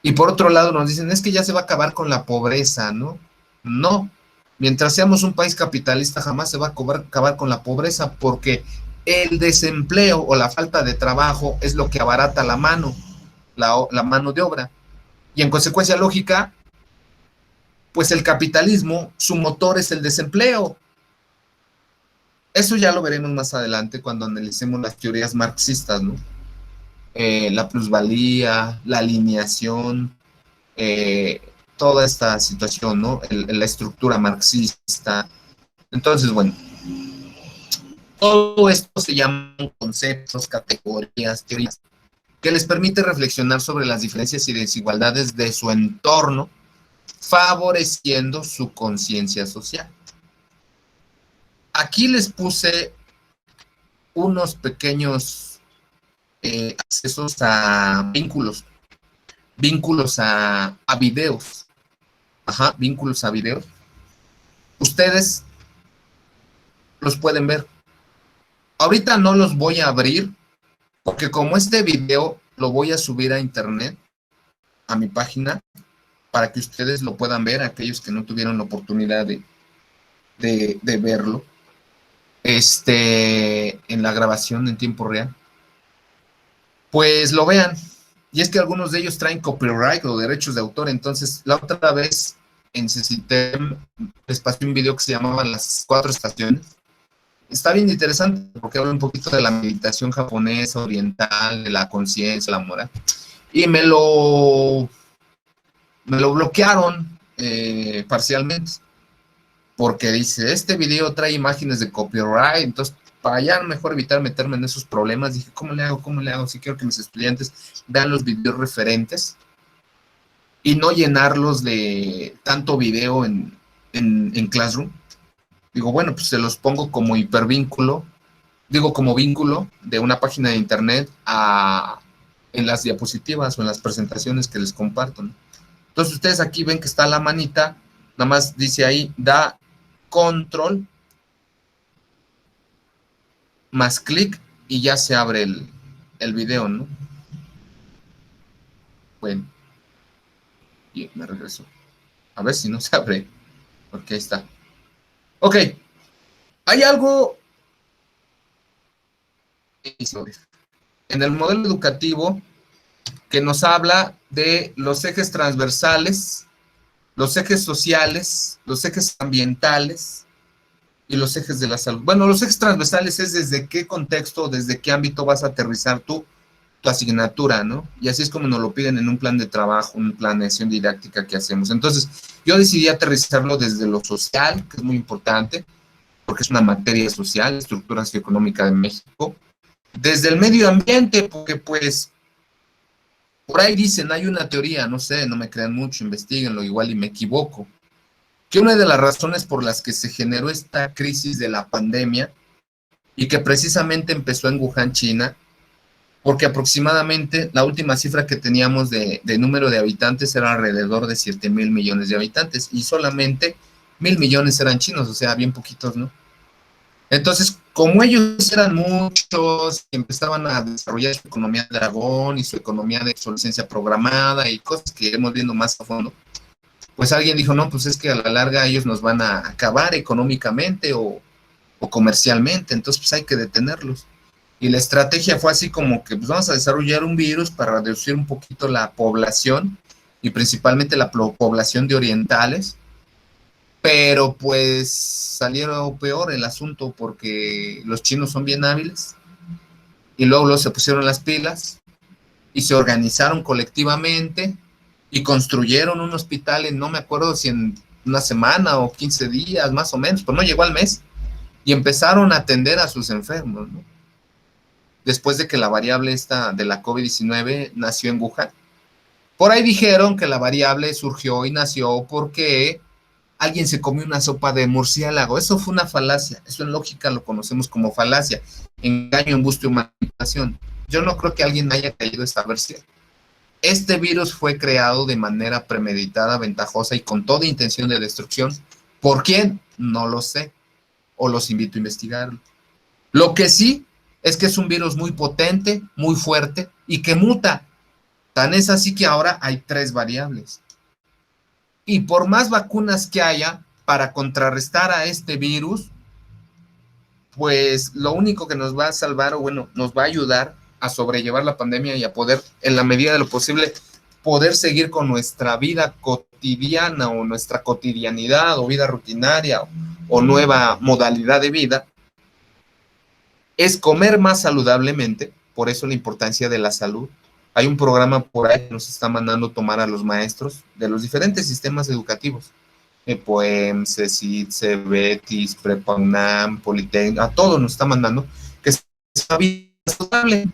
Y por otro lado nos dicen, es que ya se va a acabar con la pobreza, ¿no? No, mientras seamos un país capitalista jamás se va a acabar con la pobreza porque el desempleo o la falta de trabajo es lo que abarata la mano, la mano de obra. Y en consecuencia lógica, pues el capitalismo, su motor es el desempleo. Eso ya lo veremos más adelante cuando analicemos las teorías marxistas, ¿no? La plusvalía, la alineación, eh, toda esta situación, ¿no? La estructura marxista. Entonces, bueno, todo esto se llaman conceptos, categorías, teorías, que les permite reflexionar sobre las diferencias y desigualdades de su entorno, favoreciendo su conciencia social. Aquí les puse unos pequeños accesos a vínculos a videos, ajá, vínculos a videos. Ustedes los pueden ver. Ahorita no los voy a abrir porque como este video lo voy a subir a internet, a mi página, para que ustedes lo puedan ver, aquellos que no tuvieron la oportunidad de verlo, en la grabación en tiempo real, pues lo vean. Y es que algunos de ellos traen copyright o derechos de autor. Entonces, la otra vez en Cecitem les pasé un video que se llamaba Las 4 estaciones. Está bien interesante porque habla un poquito de la meditación japonesa, oriental, de la conciencia, la moral. Y me lo bloquearon parcialmente porque dice, este video trae imágenes de copyright, entonces para ya mejor evitar meterme en esos problemas, dije, ¿cómo le hago? ¿Cómo le hago? Si quiero que mis estudiantes vean los videos referentes y no llenarlos de tanto video en Classroom. Digo, bueno, pues se los pongo como hipervínculo, digo como vínculo de una página de internet en las diapositivas o en las presentaciones que les comparto, ¿no? Entonces ustedes aquí ven que está la manita, nada más dice ahí, da control más clic y ya se abre el video, ¿no? Bueno, y me regreso. A ver si no se abre, porque ahí está. Ok, hay algo en el modelo educativo que nos habla de los ejes transversales, los ejes sociales, los ejes ambientales y los ejes de la salud. Bueno, los ejes transversales es desde qué contexto, desde qué ámbito vas a aterrizar tu asignatura, ¿no? Y así es como nos lo piden en un plan de trabajo, una planeación didáctica que hacemos. Entonces, yo decidí aterrizarlo desde lo social, que es muy importante, porque es una materia social, estructura socioeconómica de México, desde el medio ambiente, porque pues por ahí dicen, hay una teoría, no sé, no me crean mucho, investiguenlo, igual y me equivoco, que una de las razones por las que se generó esta crisis de la pandemia y que precisamente empezó en Wuhan, China, porque aproximadamente la última cifra que teníamos de número de habitantes era alrededor de 7,000 millones de habitantes y solamente 1,000 millones eran chinos, o sea, bien poquitos, ¿no? Entonces, como ellos eran muchos, empezaban a desarrollar su economía de dragón y su economía de obsolescencia programada y cosas que iremos viendo más a fondo, pues alguien dijo, no, pues es que a la larga ellos nos van a acabar económicamente o comercialmente, entonces pues hay que detenerlos. Y la estrategia fue así como que pues vamos a desarrollar un virus para reducir un poquito la población y principalmente la población de orientales, pero pues salieron peor el asunto porque los chinos son bien hábiles y luego se pusieron las pilas y se organizaron colectivamente y construyeron un hospital en, no me acuerdo si en una semana o 15 días más o menos, pero no llegó al mes, y empezaron a atender a sus enfermos, ¿no? Después de que la variable esta de la COVID-19 nació en Wuhan. Por ahí dijeron que la variable surgió y nació porque alguien se comió una sopa de murciélago. Eso fue una falacia. Eso en lógica lo conocemos como falacia. Engaño, embuste o manipulación. Yo no creo que alguien haya caído esta versión. Este virus fue creado de manera premeditada, ventajosa y con toda intención de destrucción. ¿Por quién? No lo sé. O los invito a investigarlo. Lo que sí es que es un virus muy potente, muy fuerte y que muta. Tan es así que ahora hay 3 variables. Y por más vacunas que haya para contrarrestar a este virus, pues lo único que nos va a salvar, o bueno, nos va a ayudar a sobrellevar la pandemia y a poder, en la medida de lo posible, poder seguir con nuestra vida cotidiana o nuestra cotidianidad o vida rutinaria o nueva modalidad de vida, es comer más saludablemente, por eso la importancia de la salud. Hay un programa por ahí que nos está mandando tomar a los maestros de los diferentes sistemas educativos. POEM, CECIT, CEBETIS, Prepa UNAM, Politécnico, a todos nos está mandando, que es vida saludable.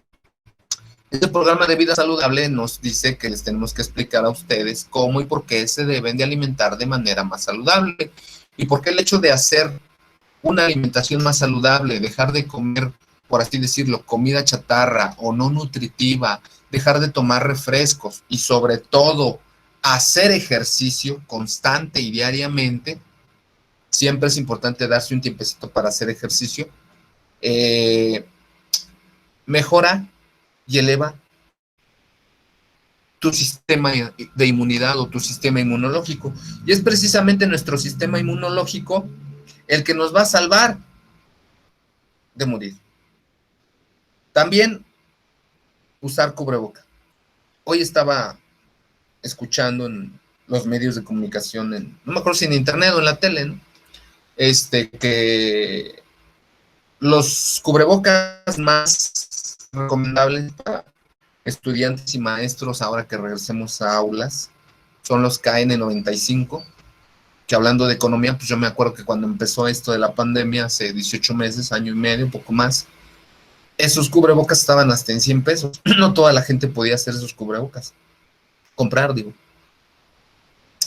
Este programa de vida saludable nos dice que les tenemos que explicar a ustedes cómo y por qué se deben de alimentar de manera más saludable. Y por qué el hecho de hacer una alimentación más saludable, dejar de comer, por así decirlo, comida chatarra o no nutritiva, dejar de tomar refrescos y sobre todo hacer ejercicio constante y diariamente. Siempre es importante darse un tiempecito para hacer ejercicio. Mejora y eleva tu sistema de inmunidad o tu sistema inmunológico. Y es precisamente nuestro sistema inmunológico el que nos va a salvar de morir. También usar cubreboca. Hoy estaba escuchando en los medios de comunicación, no me acuerdo si en internet o en la tele, ¿no? Que los cubrebocas más recomendables para estudiantes y maestros ahora que regresemos a aulas son los KN95, que hablando de economía, pues yo me acuerdo que cuando empezó esto de la pandemia, hace 18 meses, año y medio, un poco más, esos cubrebocas estaban hasta en 100 pesos. No toda la gente podía hacer esos cubrebocas. Comprar, digo.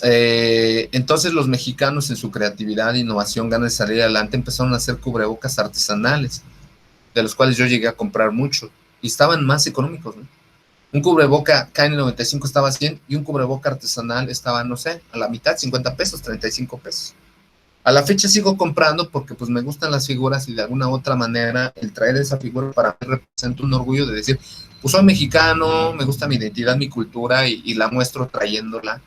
Entonces los mexicanos en su creatividad, innovación, ganas de salir adelante, empezaron a hacer cubrebocas artesanales, de los cuales yo llegué a comprar mucho, y estaban más económicos, ¿no? Un cubreboca KN95 estaba a 100 y un cubreboca artesanal estaba, no sé, a la mitad, 50 pesos, 35 pesos. A la fecha sigo comprando porque pues me gustan las figuras y de alguna u otra manera el traer esa figura para mí representa un orgullo de decir, pues soy mexicano, me gusta mi identidad, mi cultura y la muestro trayéndola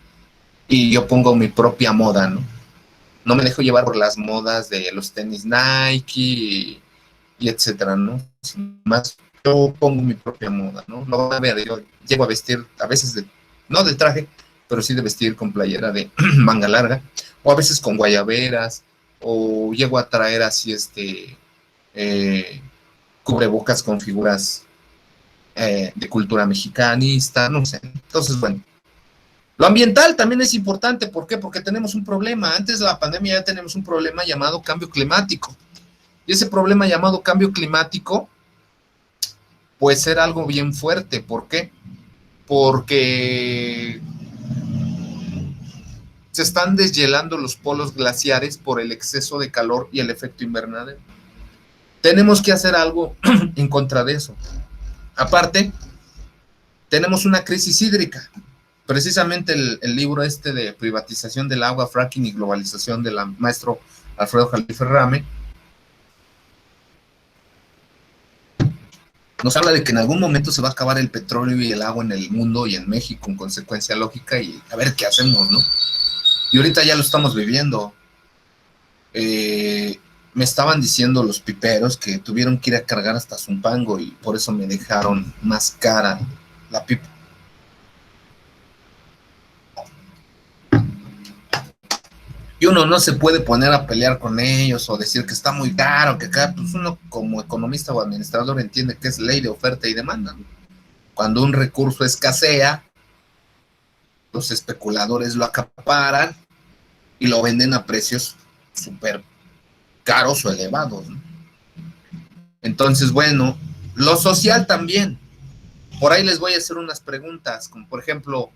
y yo pongo mi propia moda, ¿no? No me dejo llevar por las modas de los tenis Nike y etcétera, ¿no? Más yo pongo mi propia moda, ¿no? Lo van a ver, yo llego a vestir a veces no de traje, pero sí de vestir con playera de manga larga, o a veces con guayaberas, o llego a traer así eh, cubrebocas con figuras de cultura mexicanista, no sé. Entonces, bueno, lo ambiental también es importante, ¿por qué? Porque tenemos un problema, antes de la pandemia ya tenemos un problema llamado cambio climático, y ese problema llamado cambio climático puede ser algo bien fuerte, ¿por qué? Porque se están deshielando los polos glaciares por el exceso de calor y el efecto invernadero. Tenemos que hacer algo en contra de eso. Aparte, tenemos una crisis hídrica. Precisamente el libro de privatización del agua, fracking y globalización del maestro Alfredo Jalife Rame nos habla de que en algún momento se va a acabar el petróleo y el agua en el mundo y en México en consecuencia lógica y a ver qué hacemos, ¿no? Y ahorita ya lo estamos viviendo. Me estaban diciendo los piperos que tuvieron que ir a cargar hasta Zumpango y por eso me dejaron más cara la pipa. Y uno no se puede poner a pelear con ellos o decir que está muy caro, que acá, pues uno como economista o administrador entiende que es ley de oferta y demanda, ¿no? Cuando un recurso escasea, los especuladores lo acaparan y lo venden a precios súper caros o elevados, ¿no? Entonces, bueno, lo social también. Por ahí les voy a hacer unas preguntas, como por ejemplo,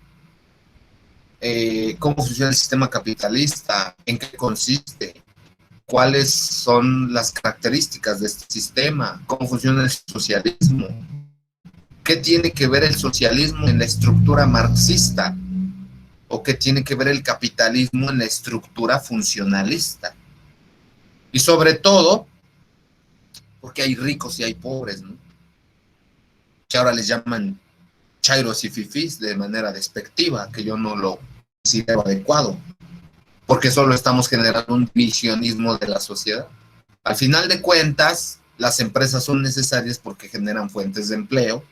¿cómo funciona el sistema capitalista? ¿En qué consiste? ¿Cuáles son las características de este sistema? ¿Cómo funciona el socialismo? ¿Qué tiene que ver el socialismo en la estructura marxista? ¿O qué tiene que ver el capitalismo en la estructura funcionalista? Y sobre todo, porque hay ricos y hay pobres, ¿no? Que ahora les llaman chairos y fifís de manera despectiva, que yo no lo considero adecuado, porque solo estamos generando un divisionismo de la sociedad. Al final de cuentas, las empresas son necesarias porque generan fuentes de empleo,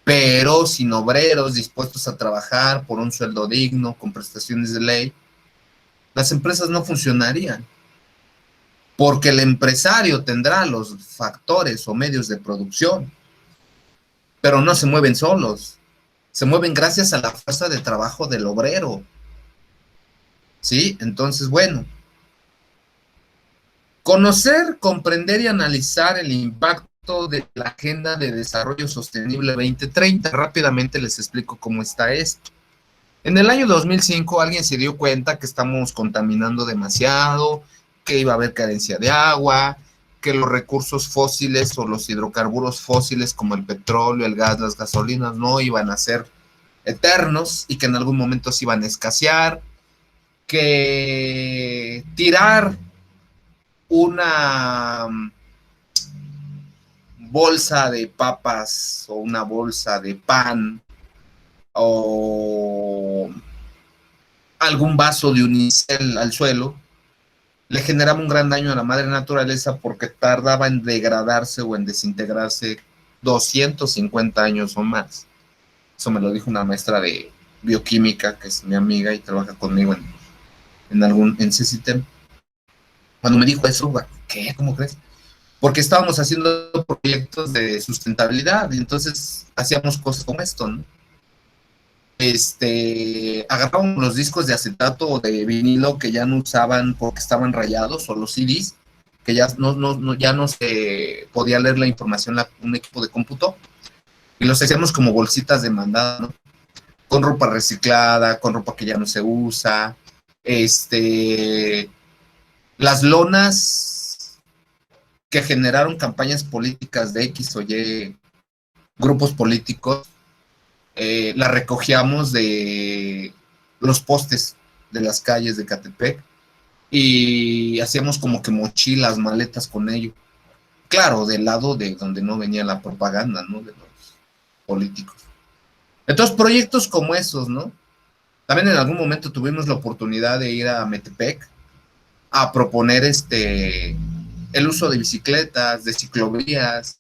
pero sin obreros dispuestos a trabajar por un sueldo digno, con prestaciones de ley, las empresas no funcionarían, porque el empresario tendrá los factores o medios de producción, pero no se mueven solos, se mueven gracias a la fuerza de trabajo del obrero. ¿Sí? Entonces, bueno, conocer, comprender y analizar el impacto de la Agenda de Desarrollo Sostenible 2030. Rápidamente les explico cómo está esto. En el año 2005 alguien se dio cuenta que estamos contaminando demasiado, que iba a haber carencia de agua, que los recursos fósiles o los hidrocarburos fósiles como el petróleo, el gas, las gasolinas no iban a ser eternos y que en algún momento se iban a escasear, que tirar una bolsa de papas o una bolsa de pan o algún vaso de unicel al suelo le generaba un gran daño a la madre naturaleza porque tardaba en degradarse o en desintegrarse 250 años o más. Eso me lo dijo una maestra de bioquímica, que es mi amiga y trabaja conmigo en CCTEM. Cuando me dijo eso, ¿qué? ¿Cómo crees? Porque estábamos haciendo proyectos de sustentabilidad y entonces hacíamos cosas como esto, ¿no? Agarrábamos los discos de acetato o de vinilo que ya no usaban porque estaban rayados, o los CDs, que ya no se podía leer la información un equipo de cómputo, y los hacíamos como bolsitas de mandada, ¿no? Con ropa reciclada, con ropa que ya no se usa, las lonas que generaron campañas políticas de X o Y grupos políticos, la recogíamos de los postes de las calles de Catepec y hacíamos como que mochilas, maletas con ello. Claro, del lado de donde no venía la propaganda, ¿no? De los políticos. Entonces, proyectos como esos, ¿no? También en algún momento tuvimos la oportunidad de ir a Metepec a proponer el uso de bicicletas, de ciclovías,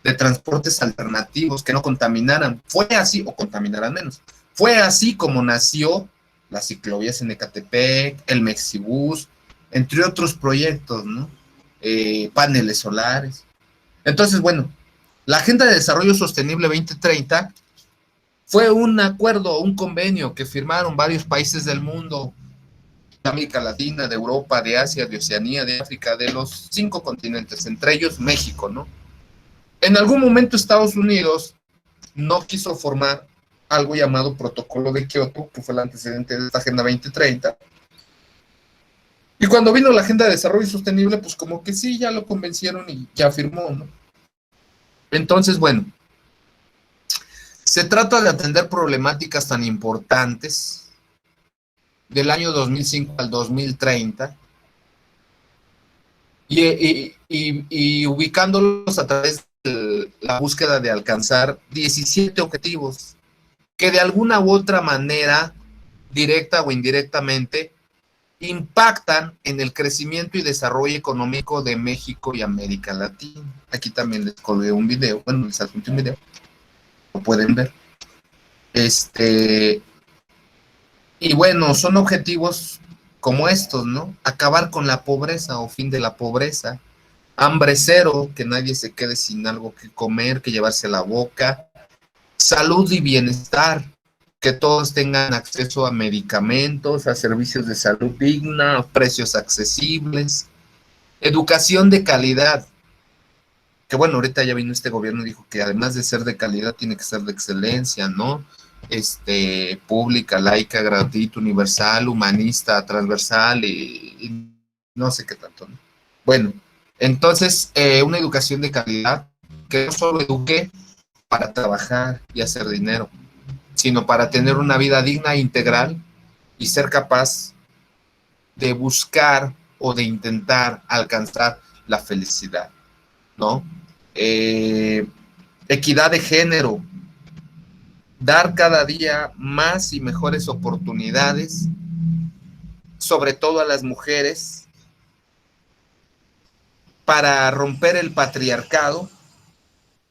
de transportes alternativos que no contaminaran. Fue así, o contaminaran menos. Fue así como nació las ciclovías en Ecatepec, el Mexibus, entre otros proyectos, ¿no? Paneles solares. Entonces, bueno, la Agenda de Desarrollo Sostenible 2030 fue un acuerdo, un convenio que firmaron varios países del mundo, de América Latina, de Europa, de Asia, de Oceanía, de África, de los 5 continentes, entre ellos México, ¿no? En algún momento Estados Unidos no quiso formar algo llamado Protocolo de Kioto, que fue el antecedente de esta Agenda 2030. Y cuando vino la Agenda de Desarrollo Sostenible, pues como que sí, ya lo convencieron y ya firmó, ¿no? Entonces, bueno, se trata de atender problemáticas tan importantes del año 2005 al 2030 y ubicándolos a través de la búsqueda de alcanzar 17 objetivos que de alguna u otra manera, directa o indirectamente, impactan en el crecimiento y desarrollo económico de México y América Latina. Aquí también les colgué un video, bueno, les adjunté un video, lo pueden ver. Y bueno, son objetivos como estos, ¿no? Acabar con la pobreza o fin de la pobreza, hambre cero, que nadie se quede sin algo que comer, que llevarse a la boca, salud y bienestar, que todos tengan acceso a medicamentos, a servicios de salud digna, a precios accesibles, educación de calidad, que bueno, ahorita ya vino este gobierno y dijo que además de ser de calidad tiene que ser de excelencia, ¿no? Pública, laica, gratuita, universal, humanista, transversal y no sé qué tanto, ¿no? Bueno, entonces, una educación de calidad que no solo eduque para trabajar y hacer dinero, sino para tener una vida digna e integral y ser capaz de buscar o de intentar alcanzar la felicidad, ¿no? Equidad de género, dar cada día más y mejores oportunidades, sobre todo a las mujeres, para romper el patriarcado.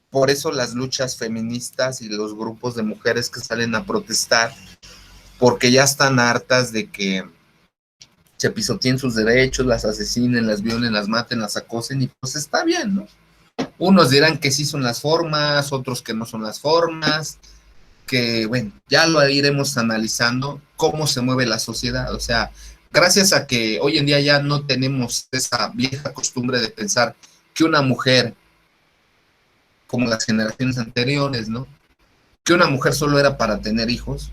Por eso las luchas feministas y los grupos de mujeres que salen a protestar, porque ya están hartas de que se pisoteen sus derechos, las asesinen, las violen, las maten, las acosen, y pues está bien, ¿no? Unos dirán que sí son las formas, otros que no son las formas, que bueno, ya lo iremos analizando cómo se mueve la sociedad. O sea, gracias a que hoy en día ya no tenemos esa vieja costumbre de pensar que una mujer, como las generaciones anteriores, ¿no? Que una mujer solo era para tener hijos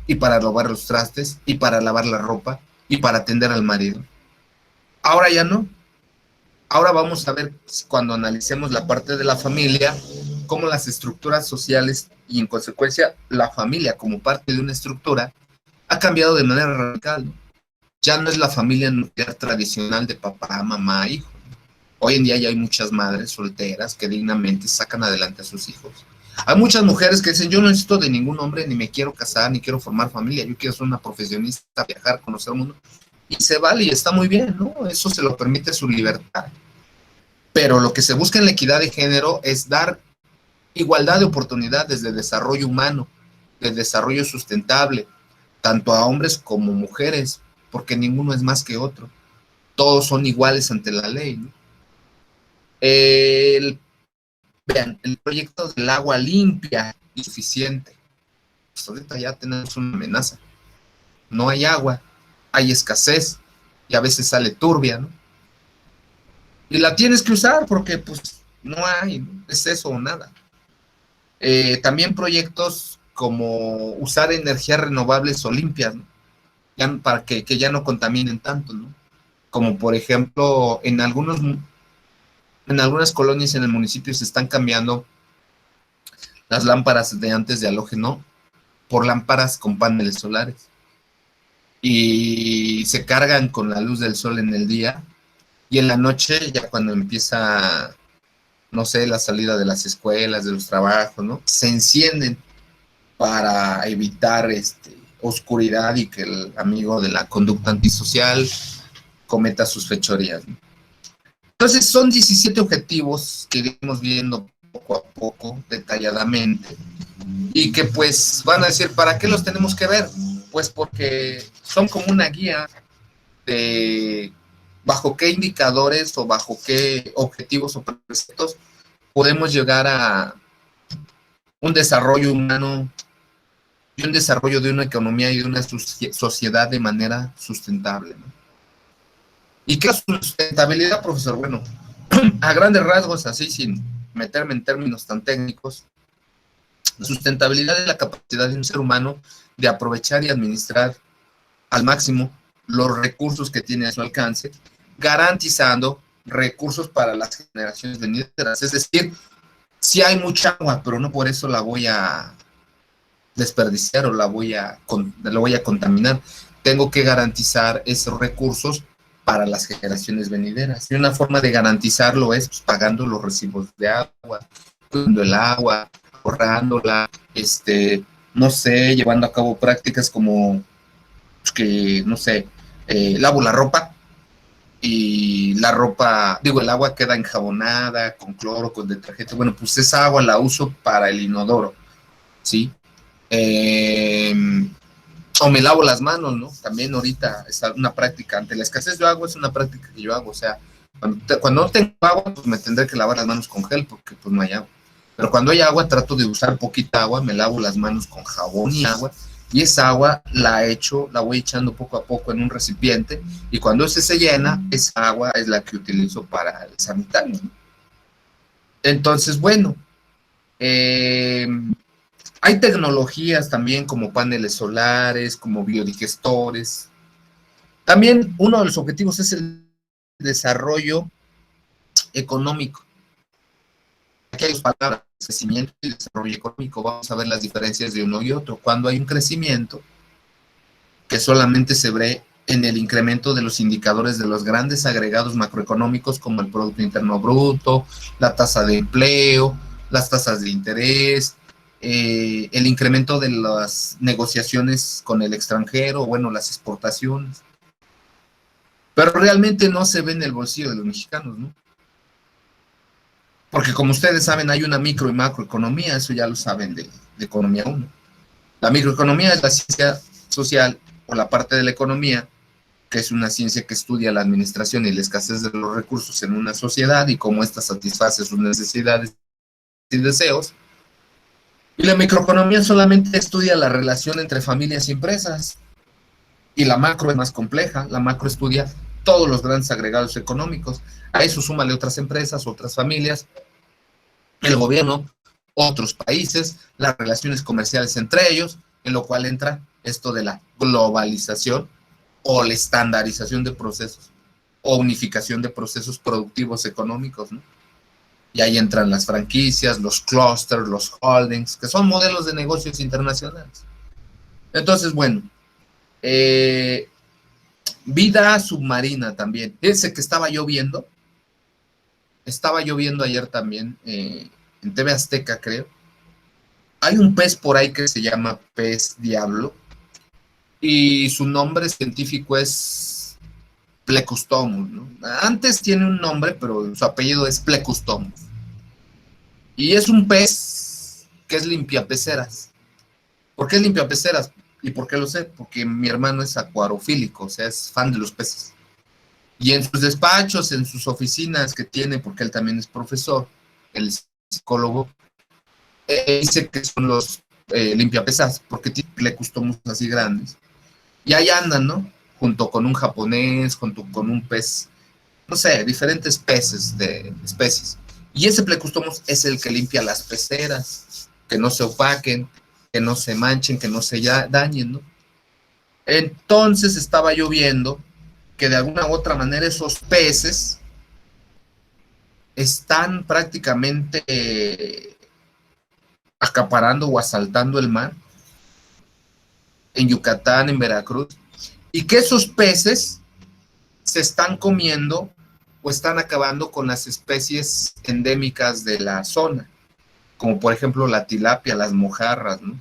y para lavar los trastes y para lavar la ropa y para atender al marido. Ahora ya no. Ahora vamos a ver, cuando analicemos la parte de la familia, cómo las estructuras sociales y en consecuencia la familia como parte de una estructura ha cambiado de manera radical. Ya no es la familia nuclear tradicional de papá, mamá, hijo. Hoy en día ya hay muchas madres solteras que dignamente sacan adelante a sus hijos. Hay muchas mujeres que dicen, yo no necesito de ningún hombre, ni me quiero casar, ni quiero formar familia, yo quiero ser una profesionista, viajar, conocer el mundo. Y se vale y está muy bien, ¿no? Eso se lo permite su libertad. Pero lo que se busca en la equidad de género es dar igualdad de oportunidades de desarrollo humano, de desarrollo sustentable, tanto a hombres como mujeres, porque ninguno es más que otro. Todos son iguales ante la ley, ¿no? Vean, el proyecto del agua limpia y suficiente. Pues ahorita ya tenemos una amenaza. No hay agua, hay escasez y a veces sale turbia, ¿no? Y la tienes que usar porque pues no hay, ¿no? Es eso o nada. También proyectos como usar energías renovables o limpias, ¿no? Ya, para que ya no contaminen tanto, ¿no? Como por ejemplo, en algunas colonias en el municipio se están cambiando las lámparas de antes de halógeno por lámparas con paneles solares y se cargan con la luz del sol en el día y en la noche ya cuando empieza, no sé, la salida de las escuelas, de los trabajos, ¿no? Se encienden para evitar oscuridad y que el amigo de la conducta antisocial cometa sus fechorías, ¿no? Entonces son 17 objetivos que iremos viendo poco a poco, detalladamente, y que pues van a decir, ¿para qué los tenemos que ver? Pues porque son como una guía de bajo qué indicadores o bajo qué objetivos o preceptos podemos llegar a un desarrollo humano y un desarrollo de una economía y de una sociedad de manera sustentable, ¿no? ¿Y qué es sustentabilidad, profesor? Bueno, a grandes rasgos, así sin meterme en términos tan técnicos, la sustentabilidad es la capacidad de un ser humano de aprovechar y administrar al máximo los recursos que tiene a su alcance, garantizando recursos para las generaciones venideras. Es decir, si hay mucha agua, pero no por eso la voy a desperdiciar o la voy a contaminar. Tengo que garantizar esos recursos para las generaciones venideras. Y una forma de garantizarlo es pues, pagando los recibos de agua, cuidando el agua, ahorrándola, no sé, llevando a cabo prácticas como pues, que, no sé, lavo la ropa y la ropa, digo, el agua queda enjabonada con cloro, con detergente. Bueno, pues esa agua la uso para el inodoro, ¿sí? Eh, o me lavo las manos, ¿no? También ahorita es una práctica, ante la escasez de agua es una práctica que yo hago, o sea, cuando no tengo agua, pues me tendré que lavar las manos con gel porque pues no hay agua. Pero cuando hay agua, trato de usar poquita agua, me lavo las manos con jabón y agua, y esa agua la voy echando poco a poco en un recipiente, y cuando ese se llena, esa agua es la que utilizo para el sanitario, ¿no? Entonces, bueno, eh, hay tecnologías también como paneles solares, como biodigestores. También uno de los objetivos es el desarrollo económico. Aquí hay dos palabras, crecimiento y desarrollo económico. Vamos a ver las diferencias de uno y otro. Cuando hay un crecimiento que solamente se ve en el incremento de los indicadores de los grandes agregados macroeconómicos como el Producto Interno Bruto, la tasa de empleo, las tasas de interés, el incremento de las negociaciones con el extranjero, bueno, las exportaciones. Pero realmente no se ve en el bolsillo de los mexicanos, ¿no? Porque como ustedes saben, hay una micro y macroeconomía, eso ya lo saben de Economía 1. La microeconomía es la ciencia social o la parte de la economía, que es una ciencia que estudia la administración y la escasez de los recursos en una sociedad y cómo ésta satisface sus necesidades y deseos. Y la microeconomía solamente estudia la relación entre familias y empresas. Y la macro es más compleja, la macro estudia todos los grandes agregados económicos. A eso súmale otras empresas, otras familias, el gobierno, otros países, las relaciones comerciales entre ellos, en lo cual entra esto de la globalización o la estandarización de procesos o unificación de procesos productivos económicos, ¿no? Y ahí entran las franquicias, los clusters, los holdings, que son modelos de negocios internacionales. Entonces, bueno, vida submarina también. Fíjense que estaba lloviendo ayer también, en TV Azteca, creo. Hay un pez por ahí que se llama pez diablo y su nombre científico es Plecustomus, ¿no? Antes tiene un nombre, pero su apellido es Plecustomus. Y es un pez que es limpiapeceras. ¿Por qué es limpiapeceras? ¿Y por qué lo sé? Porque mi hermano es acuariofílico, o sea, es fan de los peces. Y en sus despachos, en sus oficinas que tiene, porque él también es profesor, él es psicólogo, dice que son los limpiapesas, porque tiene plecustomos así grandes. Y ahí andan, ¿no? Junto con un japonés, junto con un pez, no sé, diferentes peces de especies. Y ese plecustomos es el que limpia las peceras, que no se opaquen, que no se manchen, que no se dañen, ¿no? Entonces estaba yo viendo que de alguna u otra manera esos peces están prácticamente acaparando o asaltando el mar en Yucatán, en Veracruz, y que esos peces se están comiendo o están acabando con las especies endémicas de la zona, como por ejemplo la tilapia, las mojarras, ¿no?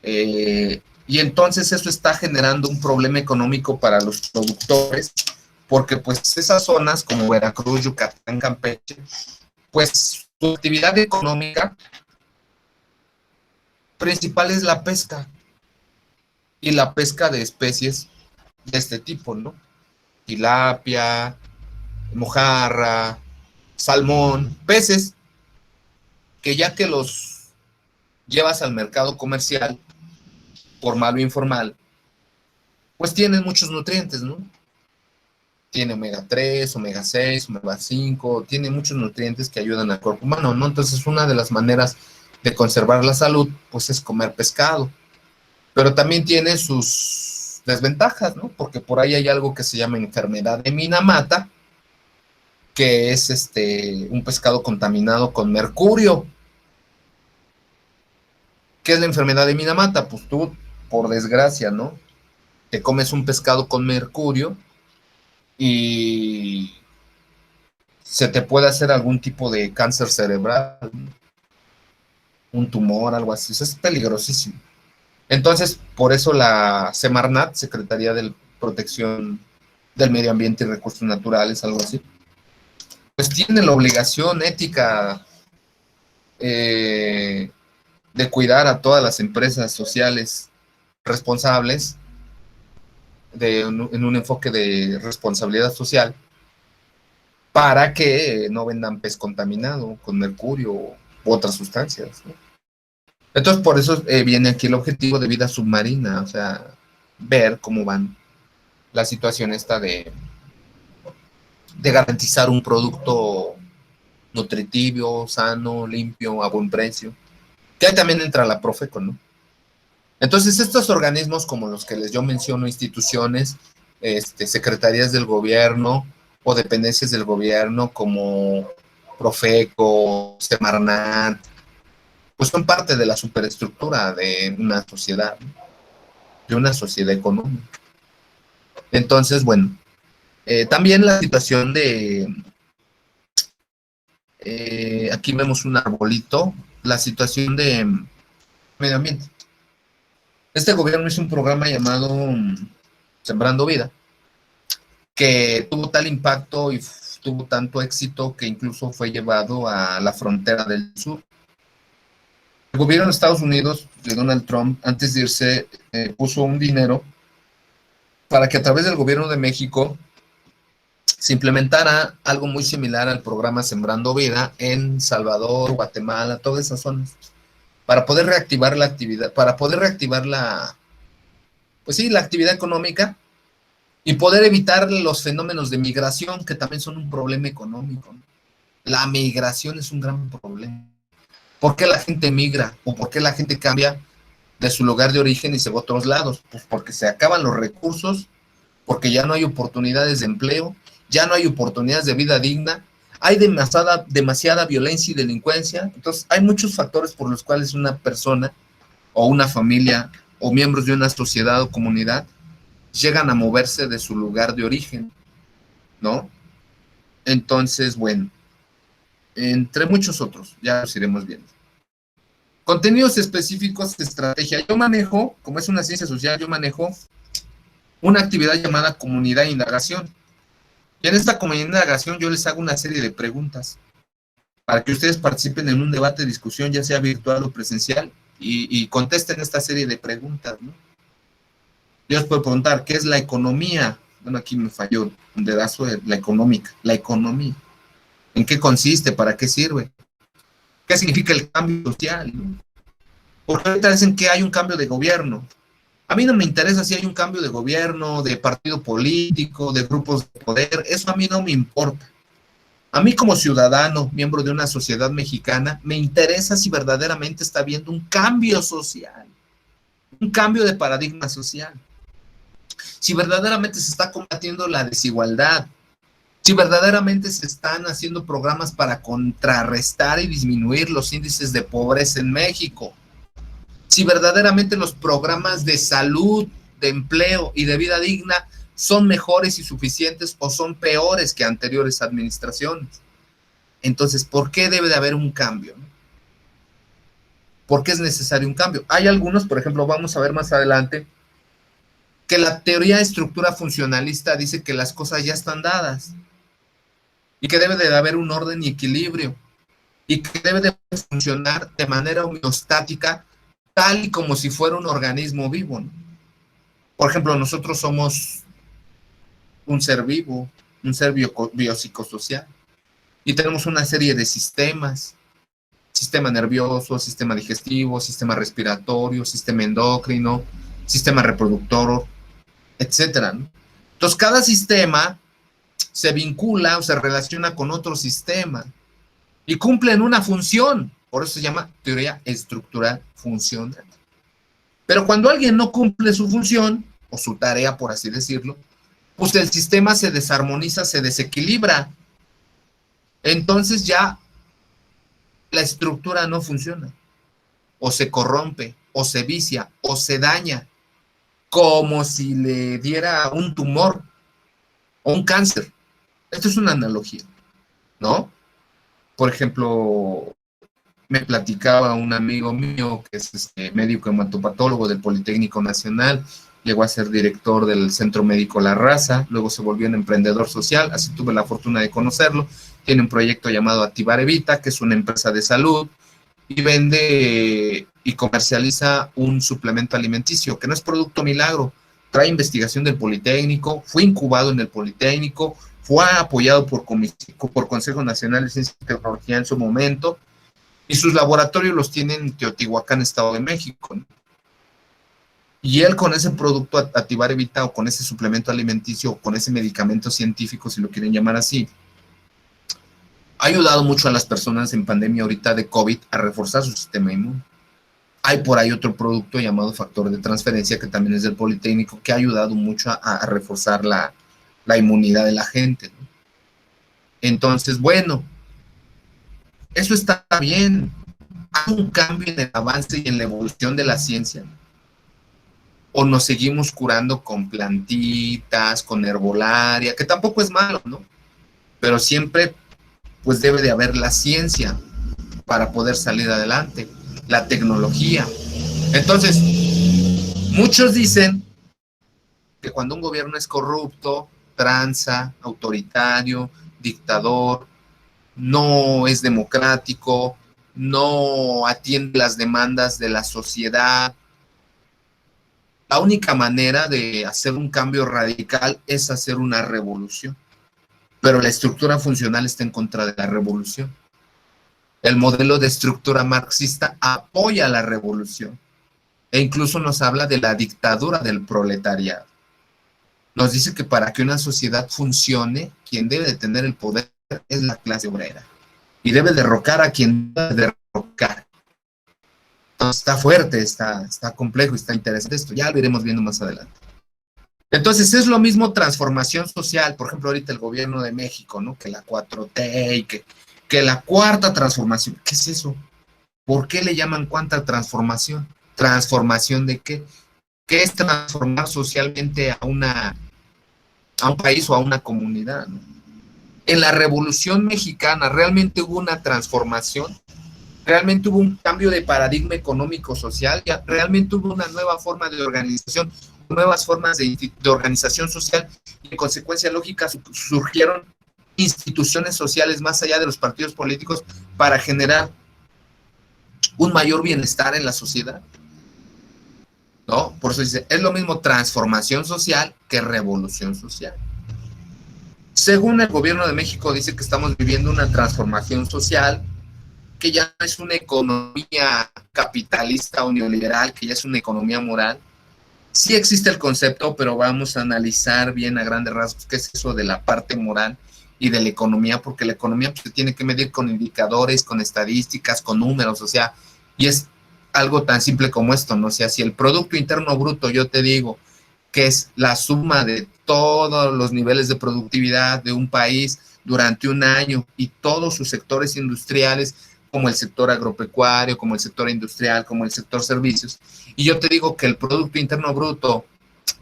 Y entonces eso está generando un problema económico para los productores, porque pues esas zonas como Veracruz, Yucatán, Campeche, pues su actividad económica principal es la pesca, y la pesca de especies de este tipo, ¿no? Tilapia, mojarra, salmón, peces que ya que los llevas al mercado comercial, formal o informal, pues tienen muchos nutrientes, ¿no? Tiene omega 3, omega 6, omega 5, tiene muchos nutrientes que ayudan al cuerpo humano, ¿no? Entonces, una de las maneras de conservar la salud, pues es comer pescado. Pero también tiene sus desventajas, ¿no? Porque por ahí hay algo que se llama enfermedad de Minamata, que es un pescado contaminado con mercurio. ¿Qué es la enfermedad de Minamata? Pues tú, por desgracia, ¿no? Te comes un pescado con mercurio y se te puede hacer algún tipo de cáncer cerebral, un tumor, algo así. Eso es peligrosísimo. Entonces, por eso la Semarnat, Secretaría de Protección del Medio Ambiente y Recursos Naturales, algo así, pues tiene la obligación ética eh, de cuidar a todas las empresas sociales responsables en un enfoque de responsabilidad social para que no vendan pez contaminado con mercurio u otras sustancias, ¿no? Entonces, por eso viene aquí el objetivo de vida submarina, o sea, ver cómo van la situación esta de garantizar un producto nutritivo, sano, limpio, a buen precio. Que ahí también entra la Profeco, ¿no? Entonces, estos organismos como los que yo menciono, instituciones, secretarías del gobierno o dependencias del gobierno como Profeco, Semarnat, pues son parte de la superestructura de una sociedad, ¿no? De una sociedad económica. Entonces, bueno, también la situación aquí vemos un arbolito, la situación de medio ambiente. Este gobierno hizo un programa llamado Sembrando Vida, que tuvo tal impacto y tuvo tanto éxito que incluso fue llevado a la frontera del sur. El gobierno de Estados Unidos, de Donald Trump, antes de irse, puso un dinero para que a través del gobierno de México se implementara algo muy similar al programa Sembrando Vida en Salvador, Guatemala, todas esas zonas, para poder reactivar la actividad, para poder reactivar pues sí, la actividad económica y poder evitar los fenómenos de migración, que también son un problema económico, ¿no? La migración es un gran problema. ¿Por qué la gente migra? ¿O por qué la gente cambia de su lugar de origen y se va a otros lados? Pues porque se acaban los recursos, porque ya no hay oportunidades de empleo, ya no hay oportunidades de vida digna, hay demasiada violencia y delincuencia. Entonces, hay muchos factores por los cuales una persona o una familia o miembros de una sociedad o comunidad llegan a moverse de su lugar de origen, ¿no? Entonces, bueno, entre muchos otros, ya los iremos viendo. Contenidos específicos de estrategia. Yo manejo, como es una ciencia social, yo manejo una actividad llamada comunidad de indagación. Y en esta comunidad de indagación yo les hago una serie de preguntas para que ustedes participen en un debate, discusión, ya sea virtual o presencial, y contesten esta serie de preguntas, ¿no? Yo les puedo preguntar, ¿qué es la economía? Bueno, aquí me falló un dedazo de la económica. La economía. ¿En qué consiste? ¿Para qué sirve? ¿Qué significa el cambio social? Porque ahorita dicen que hay un cambio de gobierno. A mí no me interesa si hay un cambio de gobierno, de partido político, de grupos de poder. Eso a mí no me importa. A mí como ciudadano, miembro de una sociedad mexicana, me interesa si verdaderamente está habiendo un cambio social, un cambio de paradigma social. Si verdaderamente se está combatiendo la desigualdad, si verdaderamente se están haciendo programas para contrarrestar y disminuir los índices de pobreza en México, si verdaderamente los programas de salud, de empleo y de vida digna son mejores y suficientes o son peores que anteriores administraciones. Entonces, ¿por qué debe de haber un cambio? ¿Por qué es necesario un cambio? Hay algunos, por ejemplo, vamos a ver más adelante, que la teoría de estructura funcionalista dice que las cosas ya están dadas y que debe de haber un orden y equilibrio y que debe de funcionar de manera homeostática, tal y como si fuera un organismo vivo, ¿no? Por ejemplo, nosotros somos un ser vivo, un ser biopsicosocial, y tenemos una serie de sistemas, sistema nervioso, sistema digestivo, sistema respiratorio, sistema endocrino, sistema reproductor, etcétera, ¿no? Entonces, cada sistema se vincula o se relaciona con otro sistema y cumplen una función. Por eso se llama teoría estructural funcional. Pero cuando alguien no cumple su función, o su tarea, por así decirlo, pues el sistema se desarmoniza, se desequilibra. Entonces ya la estructura no funciona, o se corrompe, o se vicia, o se daña, como si le diera un tumor o un cáncer. Esto es una analogía, ¿no? Por ejemplo, me platicaba un amigo mío que es médico hematopatólogo del Politécnico Nacional, llegó a ser director del Centro Médico La Raza, luego se volvió un emprendedor social, así tuve la fortuna de conocerlo. Tiene un proyecto llamado Activar Evita, que es una empresa de salud, y vende y comercializa un suplemento alimenticio, que no es producto milagro, trae investigación del Politécnico, fue incubado en el Politécnico, fue apoyado por Consejo Nacional de Ciencia y Tecnología en su momento, y sus laboratorios los tienen en Teotihuacán, Estado de México, ¿no? Y él con ese producto Activar Evita, o con ese suplemento alimenticio, o con ese medicamento científico, si lo quieren llamar así, ha ayudado mucho a las personas en pandemia ahorita de COVID a reforzar su sistema inmune. Hay por ahí otro producto llamado factor de transferencia, que también es del Politécnico, que ha ayudado mucho a reforzar la inmunidad de la gente, ¿no? Entonces, bueno, eso está bien. ¿Hay un cambio en el avance y en la evolución de la ciencia? ¿O nos seguimos curando con plantitas, con herbolaria, que tampoco es malo, ¿no? Pero siempre, pues debe de haber la ciencia para poder salir adelante, la tecnología. Entonces, muchos dicen que cuando un gobierno es corrupto, tranza, autoritario, dictador, no es democrático, no atiende las demandas de la sociedad, la única manera de hacer un cambio radical es hacer una revolución. Pero la estructura funcional está en contra de la revolución. El modelo de estructura marxista apoya la revolución e incluso nos habla de la dictadura del proletariado. Nos dice que para que una sociedad funcione, quien debe de tener el poder es la clase obrera y debe derrocar a quien debe derrocar. Entonces, está fuerte, está complejo, está interesante esto. Ya lo iremos viendo más adelante. Entonces, es lo mismo transformación social. Por ejemplo, ahorita el gobierno de México, ¿no? Que la 4T y que la cuarta transformación. ¿Qué es eso? ¿Por qué le llaman cuarta transformación? ¿Transformación de qué? ¿Qué es transformar socialmente a un país o a una comunidad, ¿no? En la Revolución Mexicana realmente hubo una transformación, realmente hubo un cambio de paradigma económico-social, realmente hubo una nueva forma de organización, nuevas formas de organización social, y en consecuencia lógica surgieron instituciones sociales más allá de los partidos políticos para generar un mayor bienestar en la sociedad, ¿no? Por eso dice, es lo mismo transformación social que revolución social. Según el gobierno de México, dice que estamos viviendo una transformación social, que ya no es una economía capitalista o neoliberal, que ya es una economía moral. Sí existe el concepto, pero vamos a analizar bien a grandes rasgos qué es eso de la parte moral y de la economía, porque la economía pues, se tiene que medir con indicadores, con estadísticas, con números, o sea, y es algo tan simple como esto, ¿no? O sea, si el Producto Interno Bruto, yo te digo, que es la suma de todos los niveles de productividad de un país durante un año y todos sus sectores industriales, como el sector agropecuario, como el sector industrial, como el sector servicios, y yo te digo que el Producto Interno Bruto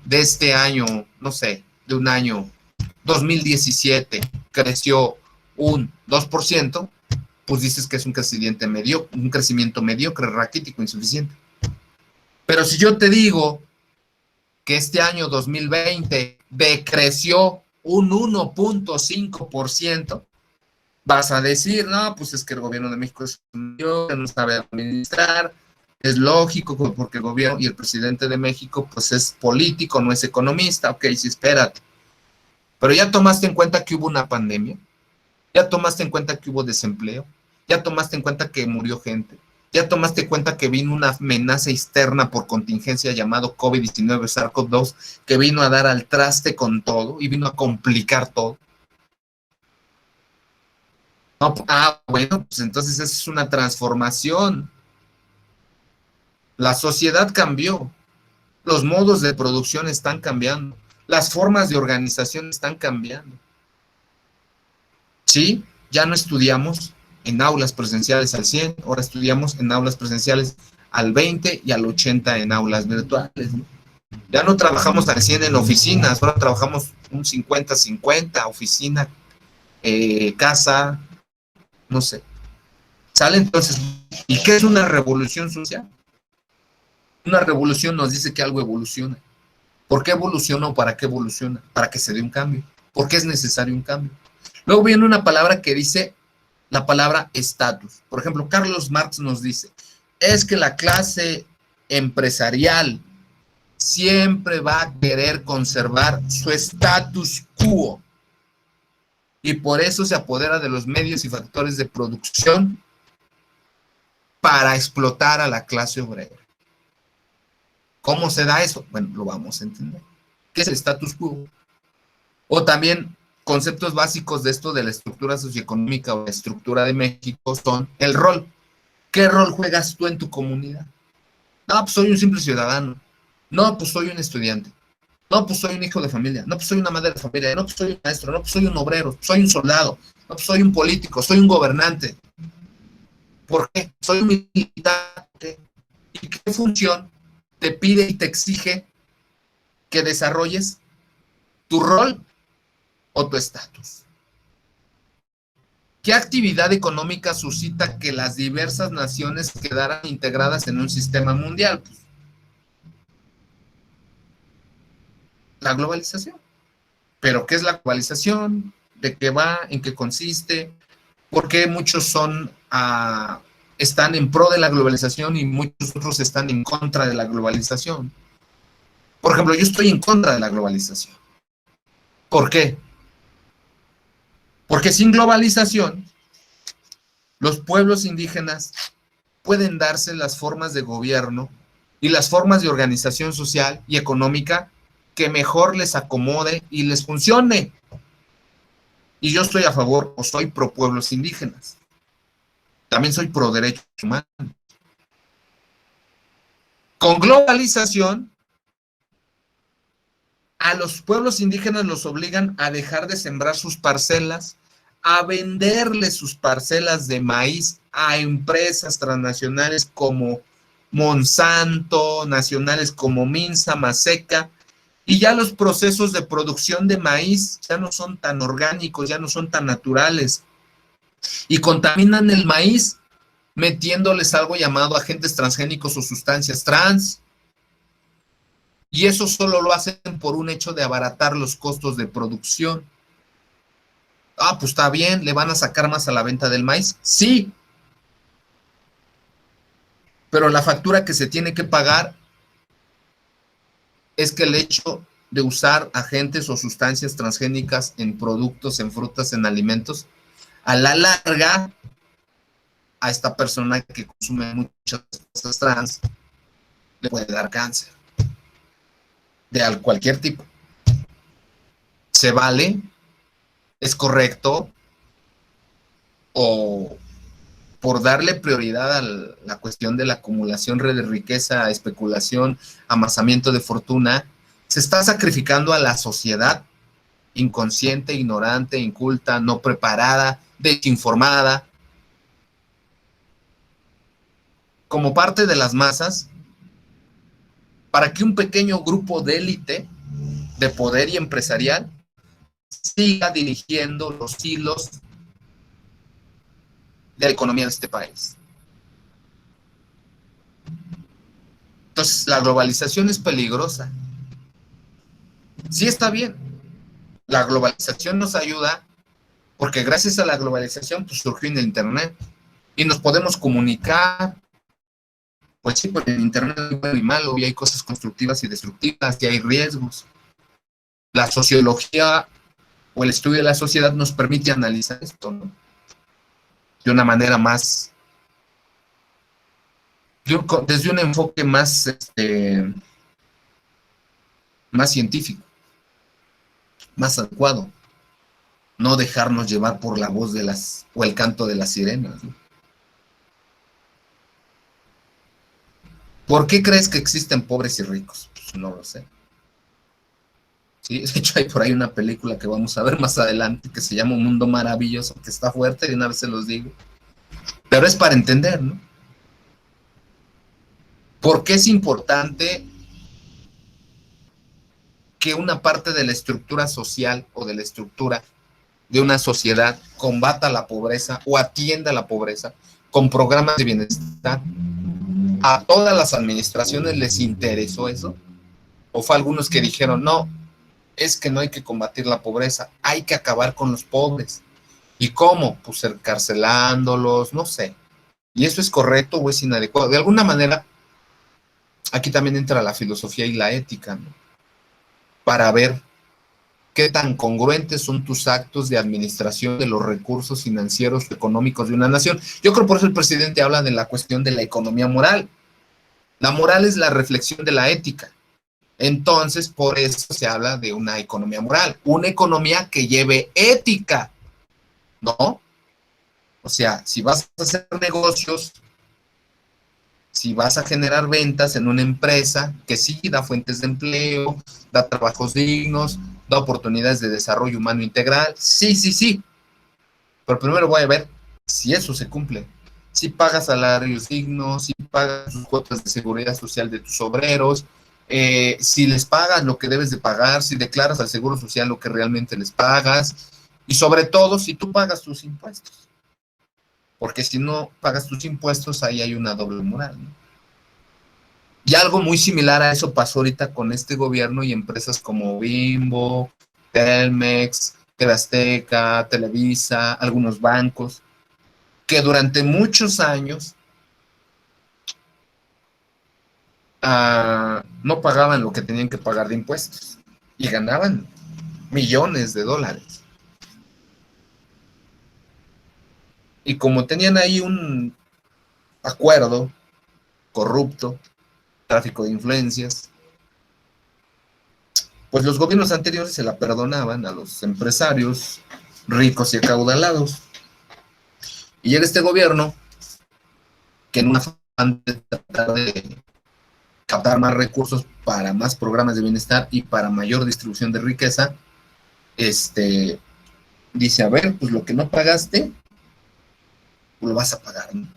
de este año, no sé, de un año 2017 creció un 2%, pues dices que es un crecimiento mediocre, raquítico, insuficiente. Pero si yo te digo que este año 2020 decreció un 1.5%, vas a decir, no, pues es que el gobierno de México es un que no sabe administrar, es lógico porque el gobierno y el presidente de México pues es político, no es economista, ok, sí, espérate. Pero ya tomaste en cuenta que hubo una pandemia, ya tomaste en cuenta que hubo desempleo, ya tomaste en cuenta que murió gente, ya tomaste en cuenta que vino una amenaza externa por contingencia llamado COVID-19, SARS-CoV-2, que vino a dar al traste con todo y vino a complicar todo. No, bueno, pues entonces esa es una transformación. La sociedad cambió, los modos de producción están cambiando, las formas de organización están cambiando. Sí, ya no estudiamos en aulas presenciales al 100, ahora estudiamos en aulas presenciales al 20 y al 80 en aulas virtuales, ¿no? Ya no trabajamos al 100 en oficinas, ahora trabajamos un 50-50, oficina, casa, no sé. ¿Sale? Entonces, ¿y qué es una revolución social? Una revolución nos dice que algo evoluciona. ¿Por qué evoluciona o para qué evoluciona? Para que se dé un cambio. ¿Por qué es necesario un cambio? Luego viene una palabra que dice la palabra estatus. Por ejemplo, Carlos Marx nos dice, es que la clase empresarial siempre va a querer conservar su status quo y por eso se apodera de los medios y factores de producción para explotar a la clase obrera. ¿Cómo se da eso? Bueno, lo vamos a entender. ¿Qué es el status quo? O también conceptos básicos de esto de la estructura socioeconómica o la estructura de México son el rol. ¿Qué rol juegas tú en tu comunidad? No, pues soy un simple ciudadano. No, pues soy un estudiante. No, pues soy un hijo de familia. No, pues soy una madre de familia. No, pues soy un maestro. No, pues soy un obrero. Soy un soldado. No, pues soy un político. Soy un gobernante. ¿Por qué? Soy un militar. ¿Y qué función te pide y te exige que desarrolles tu rol o tu estatus? ¿Qué actividad económica suscita que las diversas naciones quedaran integradas en un sistema mundial? Pues, la globalización. ¿Pero qué es la globalización? ¿De qué va? ¿En qué consiste? ¿Por qué muchos están en pro de la globalización y muchos otros están en contra de la globalización? Por ejemplo, yo estoy en contra de la globalización. ¿Por qué? Porque sin globalización, los pueblos indígenas pueden darse las formas de gobierno y las formas de organización social y económica que mejor les acomode y les funcione. Y yo estoy a favor o soy pro pueblos indígenas. También soy pro derechos humanos. Con globalización, a los pueblos indígenas los obligan a dejar de sembrar sus parcelas, a venderle sus parcelas de maíz a empresas transnacionales como Monsanto, nacionales como Minsa, Maseca, y ya los procesos de producción de maíz ya no son tan orgánicos, ya no son tan naturales, y contaminan el maíz metiéndoles algo llamado agentes transgénicos o sustancias trans, y eso solo lo hacen por un hecho de abaratar los costos de producción. Ah, pues está bien, ¿le van a sacar más a la venta del maíz? Sí, pero la factura que se tiene que pagar es que el hecho de usar agentes o sustancias transgénicas en productos, en frutas, en alimentos, a la larga, a esta persona que consume muchas cosas trans, le puede dar cáncer, de cualquier tipo. ¿Se vale? ¿Es correcto? ¿O por darle prioridad a la cuestión de la acumulación de riqueza, especulación, amasamiento de fortuna, se está sacrificando a la sociedad inconsciente, ignorante, inculta, no preparada, desinformada, como parte de las masas, para que un pequeño grupo de élite de poder y empresarial siga dirigiendo los hilos de la economía de este país. Entonces, la globalización es peligrosa. Sí está bien. La globalización nos ayuda porque gracias a la globalización pues, surgió en el Internet y nos podemos comunicar. Pues sí, porque en Internet hay bueno y malo, y hay cosas constructivas y destructivas, y hay riesgos. La sociología o el estudio de la sociedad nos permite analizar esto, ¿no? De una manera más, desde un enfoque más, más científico, más adecuado. No dejarnos llevar por la voz de las, o el canto de las sirenas, ¿no? ¿Por qué crees que existen pobres y ricos? Pues no lo sé. Sí, de hecho hay por ahí una película que vamos a ver más adelante que se llama Un Mundo Maravilloso, que está fuerte, y una vez se los digo. Pero es para entender, ¿no? ¿Por qué es importante que una parte de la estructura social o de la estructura de una sociedad combata la pobreza o atienda la pobreza con programas de bienestar? ¿A todas las administraciones les interesó eso? ¿O fue algunos que dijeron, no, es que no hay que combatir la pobreza, hay que acabar con los pobres? ¿Y cómo? Pues encarcelándolos, no sé. ¿Y eso es correcto o es inadecuado? De alguna manera, aquí también entra la filosofía y la ética, ¿no? Para ver qué tan congruentes son tus actos de administración de los recursos financieros o económicos de una nación. Yo creo por eso el presidente habla de la cuestión de la economía moral. La moral es la reflexión de la ética. Entonces, por eso se habla de una economía moral, una economía que lleve ética, ¿no? O sea, si vas a hacer negocios, si vas a generar ventas en una empresa que sí da fuentes de empleo, da trabajos dignos, da oportunidades de desarrollo humano integral, sí, sí, sí. Pero primero voy a ver si eso se cumple. Si pagas salarios dignos, si pagas tus cuotas de seguridad social de tus obreros, si les pagas lo que debes de pagar, si declaras al Seguro Social lo que realmente les pagas, y sobre todo si tú pagas tus impuestos. Porque si no pagas tus impuestos, ahí hay una doble moral, ¿no? Y algo muy similar a eso pasó ahorita con este gobierno y empresas como Bimbo, Telmex, TV Azteca, Televisa, algunos bancos, que durante muchos años no pagaban lo que tenían que pagar de impuestos y ganaban millones de dólares. Y como tenían ahí un acuerdo corrupto, tráfico de influencias, pues los gobiernos anteriores se la perdonaban a los empresarios ricos y acaudalados. Y llega este gobierno que en un afán de tratar de captar más recursos para más programas de bienestar y para mayor distribución de riqueza, dice, a ver, pues lo que no pagaste, lo vas a pagar, ¿no?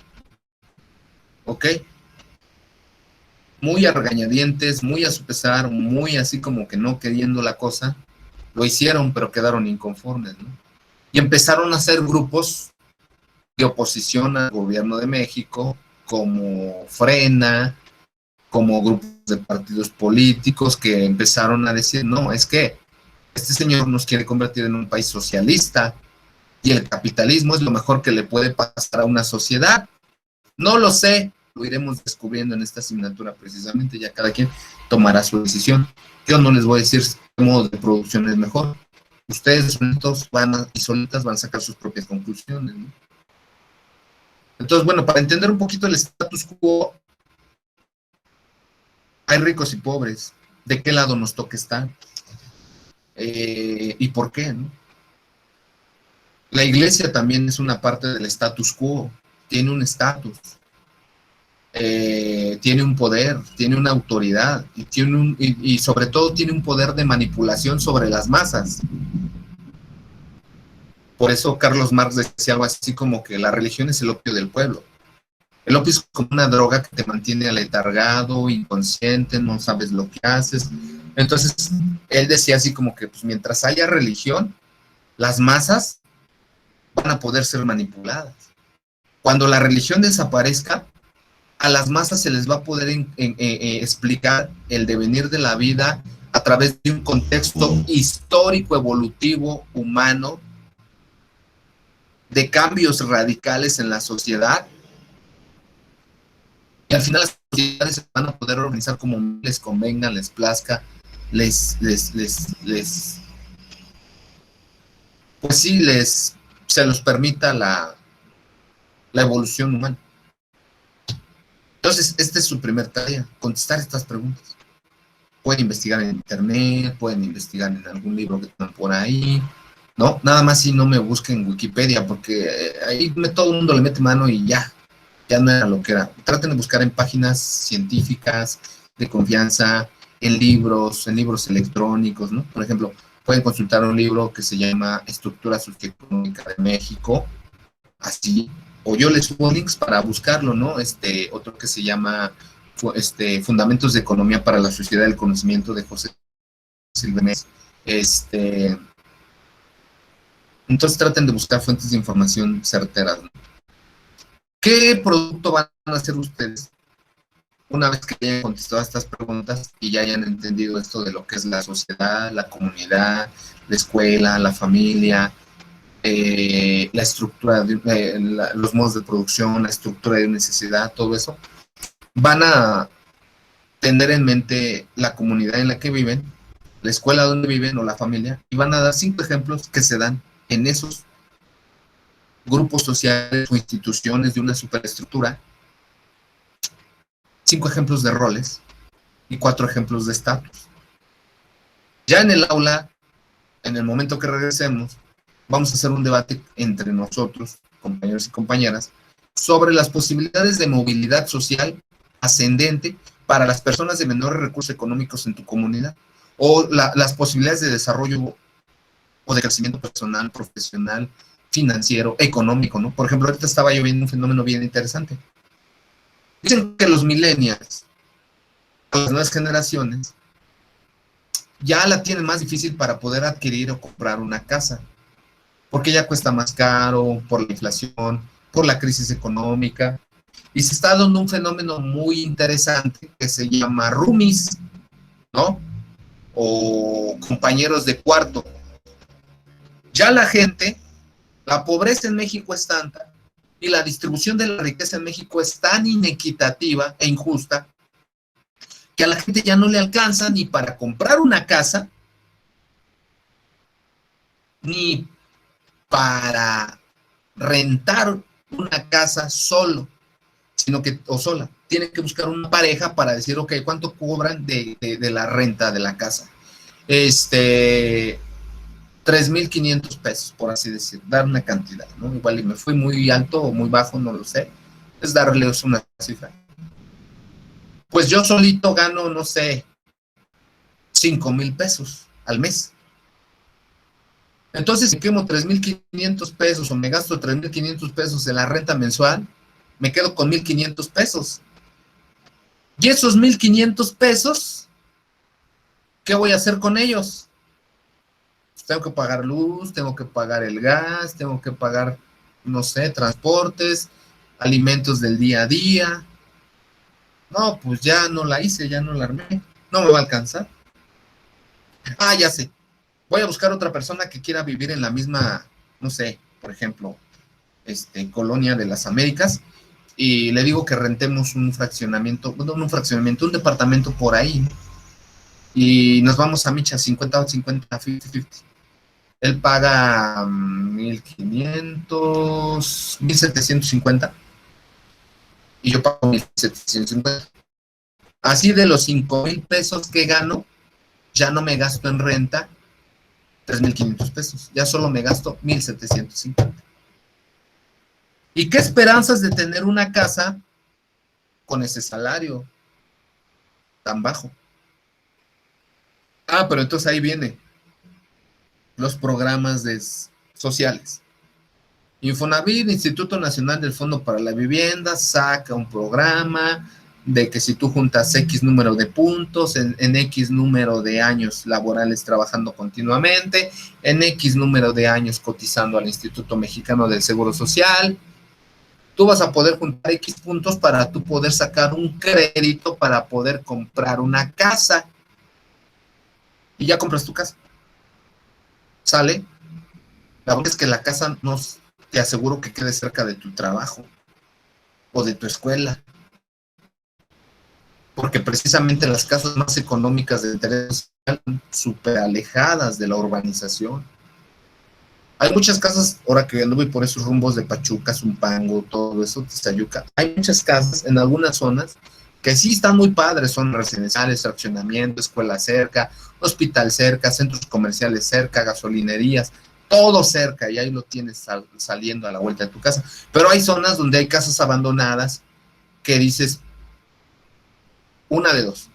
¿Ok? Muy a regañadientes, muy a su pesar, muy así como que no queriendo la cosa, lo hicieron, pero quedaron inconformes, ¿no? Y empezaron a hacer grupos de oposición al gobierno de México, como Frena, como grupos de partidos políticos que empezaron a decir, no, es que este señor nos quiere convertir en un país socialista, y el capitalismo es lo mejor que le puede pasar a una sociedad. No lo sé, lo iremos descubriendo en esta asignatura precisamente, ya cada quien tomará su decisión. Yo no les voy a decir qué modo de producción es mejor. Ustedes solitos y solitas van a sacar sus propias conclusiones, ¿no? Entonces, bueno, para entender un poquito el status quo, hay ricos y pobres. ¿De qué lado nos toca estar? ¿Y por qué, no? La iglesia también es una parte del status quo, tiene un estatus, tiene un poder, tiene una autoridad y sobre todo tiene un poder de manipulación sobre las masas. Por eso Carlos Marx decía algo así como que la religión es el opio del pueblo. El opio es como una droga que te mantiene aletargado, inconsciente, no sabes lo que haces. Entonces, él decía así como que pues, mientras haya religión, las masas van a poder ser manipuladas. Cuando la religión desaparezca, a las masas se les va a poder explicar el devenir de la vida a través de un contexto histórico, evolutivo, humano, de cambios radicales en la sociedad. Y al final las sociedades se van a poder organizar como les convenga, les plazca, pues sí, se los permita la evolución humana. Entonces, esta es su primer tarea, contestar estas preguntas. Pueden investigar en internet, pueden investigar en algún libro que tengan por ahí, ¿no? Nada más si no me busquen en Wikipedia, porque ahí todo el mundo le mete mano y ya no era lo que era. Traten de buscar en páginas científicas, de confianza, en libros electrónicos, ¿no? Por ejemplo, pueden consultar un libro que se llama Estructura Socioeconómica de México, así, o yo les subo links para buscarlo, ¿no? Otro que se llama Fundamentos de Economía para la Sociedad del Conocimiento de José Silvenés. Entonces traten de buscar fuentes de información certeras, ¿no? ¿Qué producto van a hacer ustedes una vez que hayan contestado estas preguntas y ya hayan entendido esto de lo que es la sociedad, la comunidad, la escuela, la familia, la estructura, los modos de producción, la estructura de necesidad, todo eso? Van a tener en mente la comunidad en la que viven, la escuela donde viven o la familia, y van a dar 5 ejemplos que se dan en esos grupos sociales o instituciones de una superestructura, 5 ejemplos de roles y 4 ejemplos de estatus. Ya en el aula, en el momento que regresemos, vamos a hacer un debate entre nosotros, compañeros y compañeras, sobre las posibilidades de movilidad social ascendente para las personas de menores recursos económicos en tu comunidad, o las posibilidades de desarrollo o de crecimiento personal, profesional, financiero, económico, ¿no? Por ejemplo, ahorita estaba yo viendo un fenómeno bien interesante. Dicen que los millennials, las nuevas generaciones, ya la tienen más difícil para poder adquirir o comprar una casa, porque ya cuesta más caro por la inflación, por la crisis económica, y se está dando un fenómeno muy interesante que se llama roomies, ¿no? O compañeros de cuarto. Ya la gente, la pobreza en México es tanta y la distribución de la riqueza en México es tan inequitativa e injusta que a la gente ya no le alcanza ni para comprar una casa, ni para rentar una casa solo, sino que, o sola. Tienen que buscar una pareja para decir, ok, ¿cuánto cobran de la renta de la casa? 3,500 pesos, por así decir, dar una cantidad, ¿no? Igual y me fui muy alto o muy bajo, no lo sé, es darles una cifra. Pues yo solito gano, no sé, 5,000 pesos al mes. Entonces, si quemo 3,500 pesos o me gasto 3,500 pesos en la renta mensual, me quedo con 1,500 pesos. Y esos 1,500 pesos, ¿qué voy a hacer con ellos? Tengo que pagar luz, tengo que pagar el gas, tengo que pagar, no sé, transportes, alimentos del día a día. No, pues ya no la hice, ya no la armé, no me va a alcanzar. Ah, ya sé, voy a buscar otra persona que quiera vivir en la misma, no sé, por ejemplo, Colonia de las Américas, y le digo que rentemos un fraccionamiento, un departamento por ahí, ¿no? Y nos vamos a Micha, 50-50, 50-50. Él paga 1,500, 1,750, y yo pago 1,750. Así de los 5,000 pesos que gano, ya no me gasto en renta 3,500 pesos, ya solo me gasto 1,750. ¿Y qué esperanzas de tener una casa con ese salario tan bajo? Ah, pero entonces ahí viene los programas sociales. Infonavit, Instituto Nacional del Fondo para la Vivienda, saca un programa de que si tú juntas X número de puntos en X número de años laborales trabajando continuamente, en X número de años cotizando al Instituto Mexicano del Seguro Social, tú vas a poder juntar X puntos para tú poder sacar un crédito para poder comprar una casa. Y ya compras tu casa. ¿Sale? La verdad es que la casa no te aseguro que quede cerca de tu trabajo o de tu escuela. Porque precisamente las casas más económicas de interés están súper alejadas de la urbanización. Hay muchas casas, ahora que anduve por esos rumbos de Pachuca, Zumpango, todo eso, Tizayuca, hay muchas casas en algunas zonas que sí están muy padres, son residenciales, fraccionamiento, escuela cerca, hospital cerca, centros comerciales cerca, gasolinerías, todo cerca, y ahí lo tienes saliendo a la vuelta de tu casa. Pero hay zonas donde hay casas abandonadas que dices, una de dos,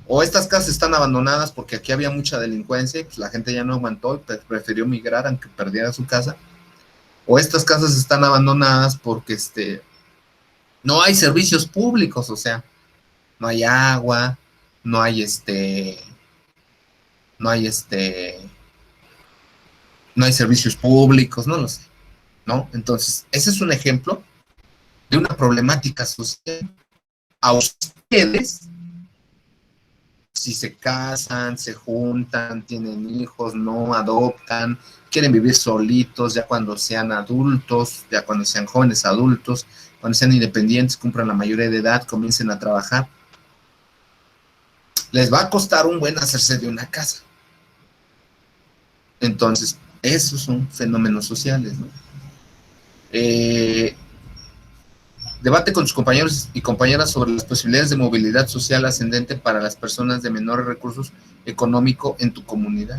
o estas casas están abandonadas porque aquí había mucha delincuencia y pues la gente ya no aguantó y prefirió migrar aunque perdiera su casa, o estas casas están abandonadas porque no hay servicios públicos, o sea, no hay agua, no hay no hay no hay servicios públicos, no lo sé, ¿no? Entonces, ese es un ejemplo de una problemática social. A ustedes, si se casan, se juntan, tienen hijos, no adoptan, quieren vivir solitos ya cuando sean adultos, ya cuando sean jóvenes adultos, cuando sean independientes, cumplan la mayoría de edad, comiencen a trabajar, les va a costar un buen hacerse de una casa. Entonces, esos son fenómenos sociales, ¿no? Debate con sus compañeros y compañeras sobre las posibilidades de movilidad social ascendente para las personas de menores recursos económicos en tu comunidad.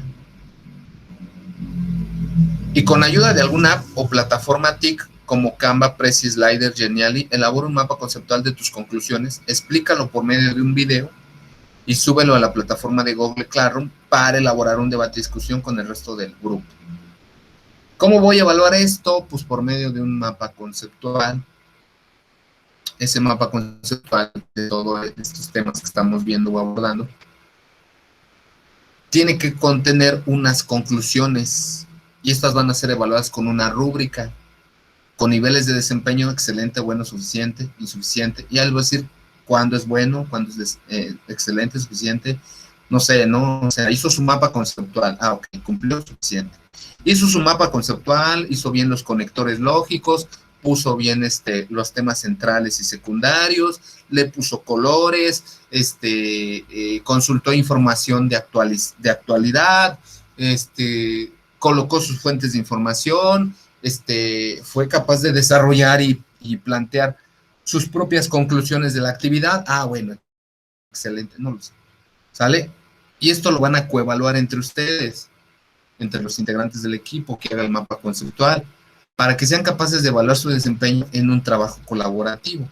Y con ayuda de alguna app o plataforma TIC como Canva, Prezi, Slider, Geniali, elabora un mapa conceptual de tus conclusiones, explícalo por medio de un video y súbelo a la plataforma de Google Classroom para elaborar un debate y discusión con el resto del grupo. ¿Cómo voy a evaluar esto? Pues por medio de un mapa conceptual. Ese mapa conceptual de todos estos temas que estamos viendo o abordando tiene que contener unas conclusiones y estas van a ser evaluadas con una rúbrica, con niveles de desempeño excelente, bueno, suficiente, insuficiente, y algo decir cuándo es bueno, cuándo es excelente, suficiente, no sé, ¿no? O sea, hizo su mapa conceptual, ok, cumplió suficiente. Hizo su mapa conceptual, hizo bien los conectores lógicos, puso bien los temas centrales y secundarios, le puso colores, consultó información de actualidad, colocó sus fuentes de información, fue capaz de desarrollar y plantear sus propias conclusiones de la actividad. Ah, bueno, excelente, no lo sé. ¿Sale? Y esto lo van a coevaluar entre ustedes, entre los integrantes del equipo que haga el mapa conceptual, para que sean capaces de evaluar su desempeño en un trabajo colaborativo.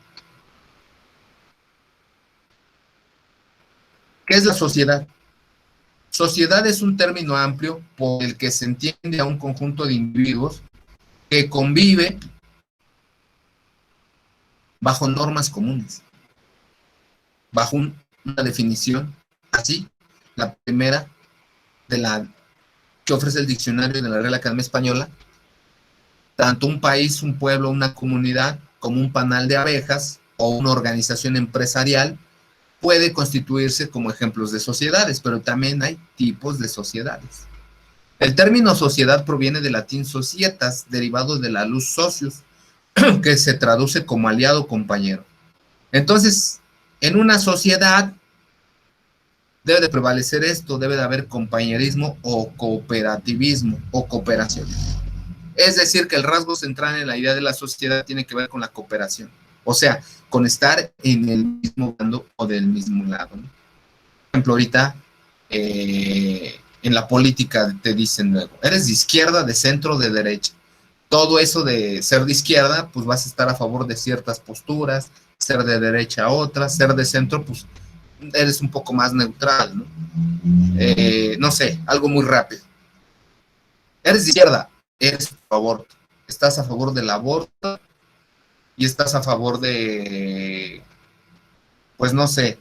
¿Qué es la sociedad? Sociedad es un término amplio por el que se entiende a un conjunto de individuos que convive bajo normas comunes, bajo una definición así, la primera de la que ofrece el diccionario de la Real Academia Española, tanto un país, un pueblo, una comunidad, como un panal de abejas o una organización empresarial puede constituirse como ejemplos de sociedades, pero también hay tipos de sociedades. El término sociedad proviene del latín societas, derivado de la luz socius, que se traduce como aliado o compañero. Entonces, en una sociedad debe de prevalecer esto, debe de haber compañerismo o cooperativismo o cooperación. Es decir, que el rasgo central en la idea de la sociedad tiene que ver con la cooperación, o sea, con estar en el mismo bando o del mismo lado, ¿no? Por ejemplo, ahorita en la política te dicen luego, eres de izquierda, de centro, de derecha. Todo eso de ser de izquierda, pues vas a estar a favor de ciertas posturas, ser de derecha a otras, ser de centro, pues eres un poco más neutral, ¿no? No sé, algo muy rápido. Eres de izquierda, eres a favor, estás a favor del aborto y estás a favor de, pues no sé,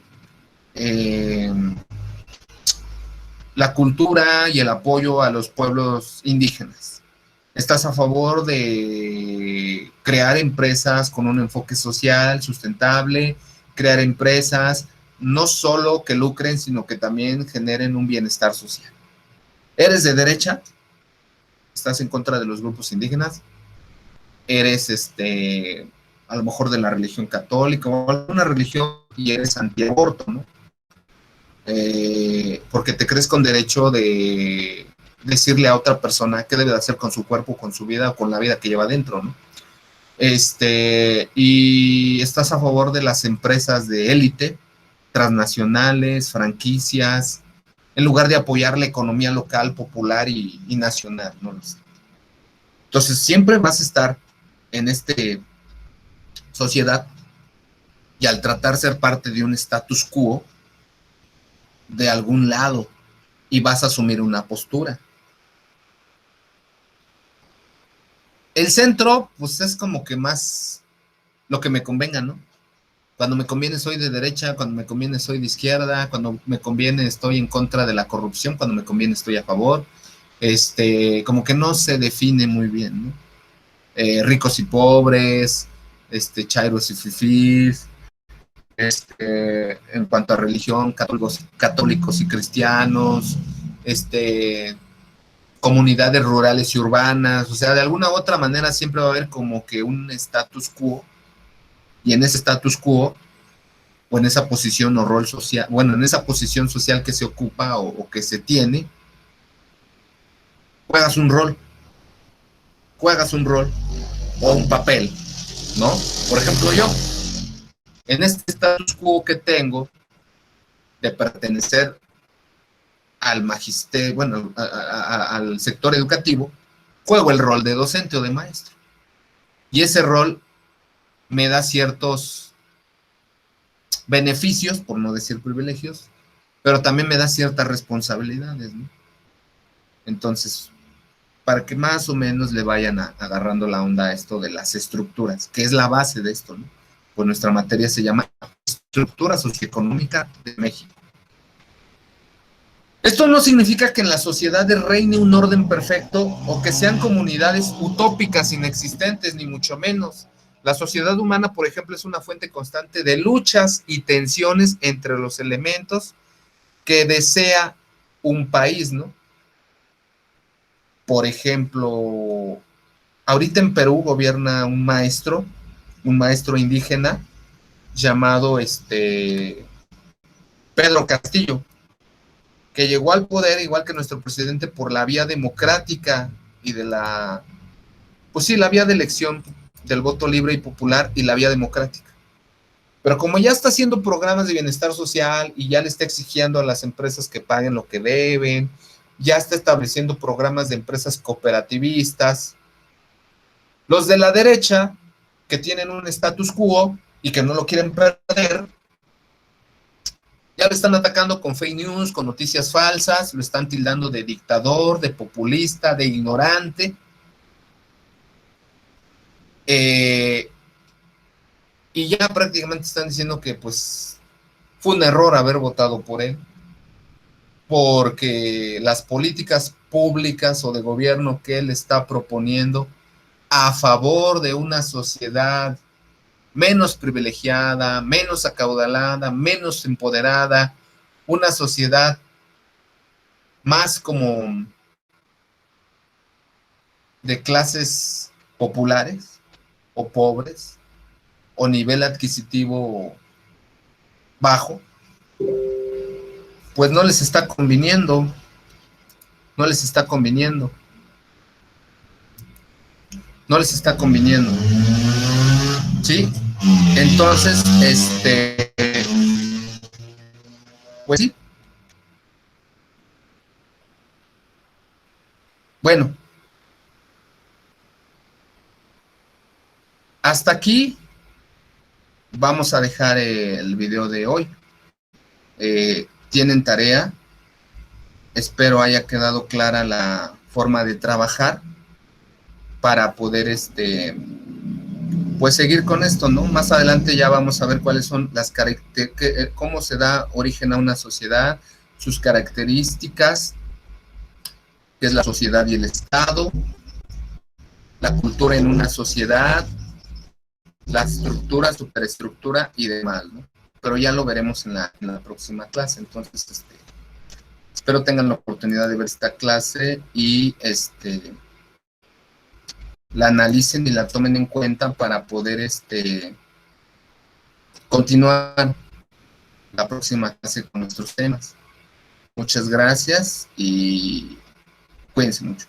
la cultura y el apoyo a los pueblos indígenas. Estás a favor de crear empresas con un enfoque social, sustentable, crear empresas no solo que lucren, sino que también generen un bienestar social. ¿Eres de derecha? ¿Estás en contra de los grupos indígenas? ¿Eres a lo mejor de la religión católica o alguna religión y eres antiaborto, ¿no? Porque te crees con derecho de decirle a otra persona qué debe de hacer con su cuerpo, con su vida o con la vida que lleva dentro, ¿no? Y estás a favor de las empresas de élite, transnacionales, franquicias, en lugar de apoyar la economía local, popular y nacional, ¿no? Entonces siempre vas a estar en esta sociedad y al tratar de ser parte de un status quo de algún lado y vas a asumir una postura. El centro, pues es como que más lo que me convenga, ¿no? Cuando me conviene soy de derecha, cuando me conviene soy de izquierda, cuando me conviene estoy en contra de la corrupción, cuando me conviene estoy a favor. Como que no se define muy bien, ¿no? Ricos y pobres, chairos y fifís, en cuanto a religión, católicos y cristianos, comunidades rurales y urbanas, o sea, de alguna u otra manera siempre va a haber como que un status quo, y en ese status quo, o en esa posición o rol social, bueno, en esa posición social que se ocupa o que se tiene, juegas un rol o un papel, ¿no? Por ejemplo, yo, en este status quo que tengo de pertenecer al magisterio, bueno, al sector educativo, juego el rol de docente o de maestro. Y ese rol me da ciertos beneficios, por no decir privilegios, pero también me da ciertas responsabilidades, ¿no? Entonces, para que más o menos le vayan agarrando la onda a esto de las estructuras, que es la base de esto, ¿no? Pues nuestra materia se llama Estructura Socioeconómica de México. Esto no significa que en la sociedad reine un orden perfecto o que sean comunidades utópicas inexistentes, ni mucho menos. La sociedad humana, por ejemplo, es una fuente constante de luchas y tensiones entre los elementos que desea un país, ¿no? Por ejemplo, ahorita en Perú gobierna un maestro indígena llamado Pedro Castillo, que llegó al poder igual que nuestro presidente por la vía democrática y de la, pues sí, la vía de elección del voto libre y popular y la vía democrática. Pero como ya está haciendo programas de bienestar social y ya le está exigiendo a las empresas que paguen lo que deben, ya está estableciendo programas de empresas cooperativistas, los de la derecha, que tienen un status quo y que no lo quieren perder, ya lo están atacando con fake news, con noticias falsas, lo están tildando de dictador, de populista, de ignorante. Y ya prácticamente están diciendo que pues fue un error haber votado por él, porque las políticas públicas o de gobierno que él está proponiendo a favor de una sociedad menos privilegiada, menos acaudalada, menos empoderada, una sociedad más como de clases populares o pobres o nivel adquisitivo bajo, pues no les está conviniendo, no les está conviniendo, no les está conviniendo, ¿sí? Entonces, pues sí. Bueno, hasta aquí vamos a dejar el video de hoy. Tienen tarea. Espero haya quedado clara la forma de trabajar para poder pues seguir con esto, ¿no? Más adelante ya vamos a ver cuáles son las características, cómo se da origen a una sociedad, sus características, qué es la sociedad y el Estado, la cultura en una sociedad, la estructura, superestructura y demás, ¿no? Pero ya lo veremos en la próxima clase. Entonces, espero tengan la oportunidad de ver esta clase y la analicen y la tomen en cuenta para poder continuar la próxima clase con nuestros temas. Muchas gracias y cuídense mucho.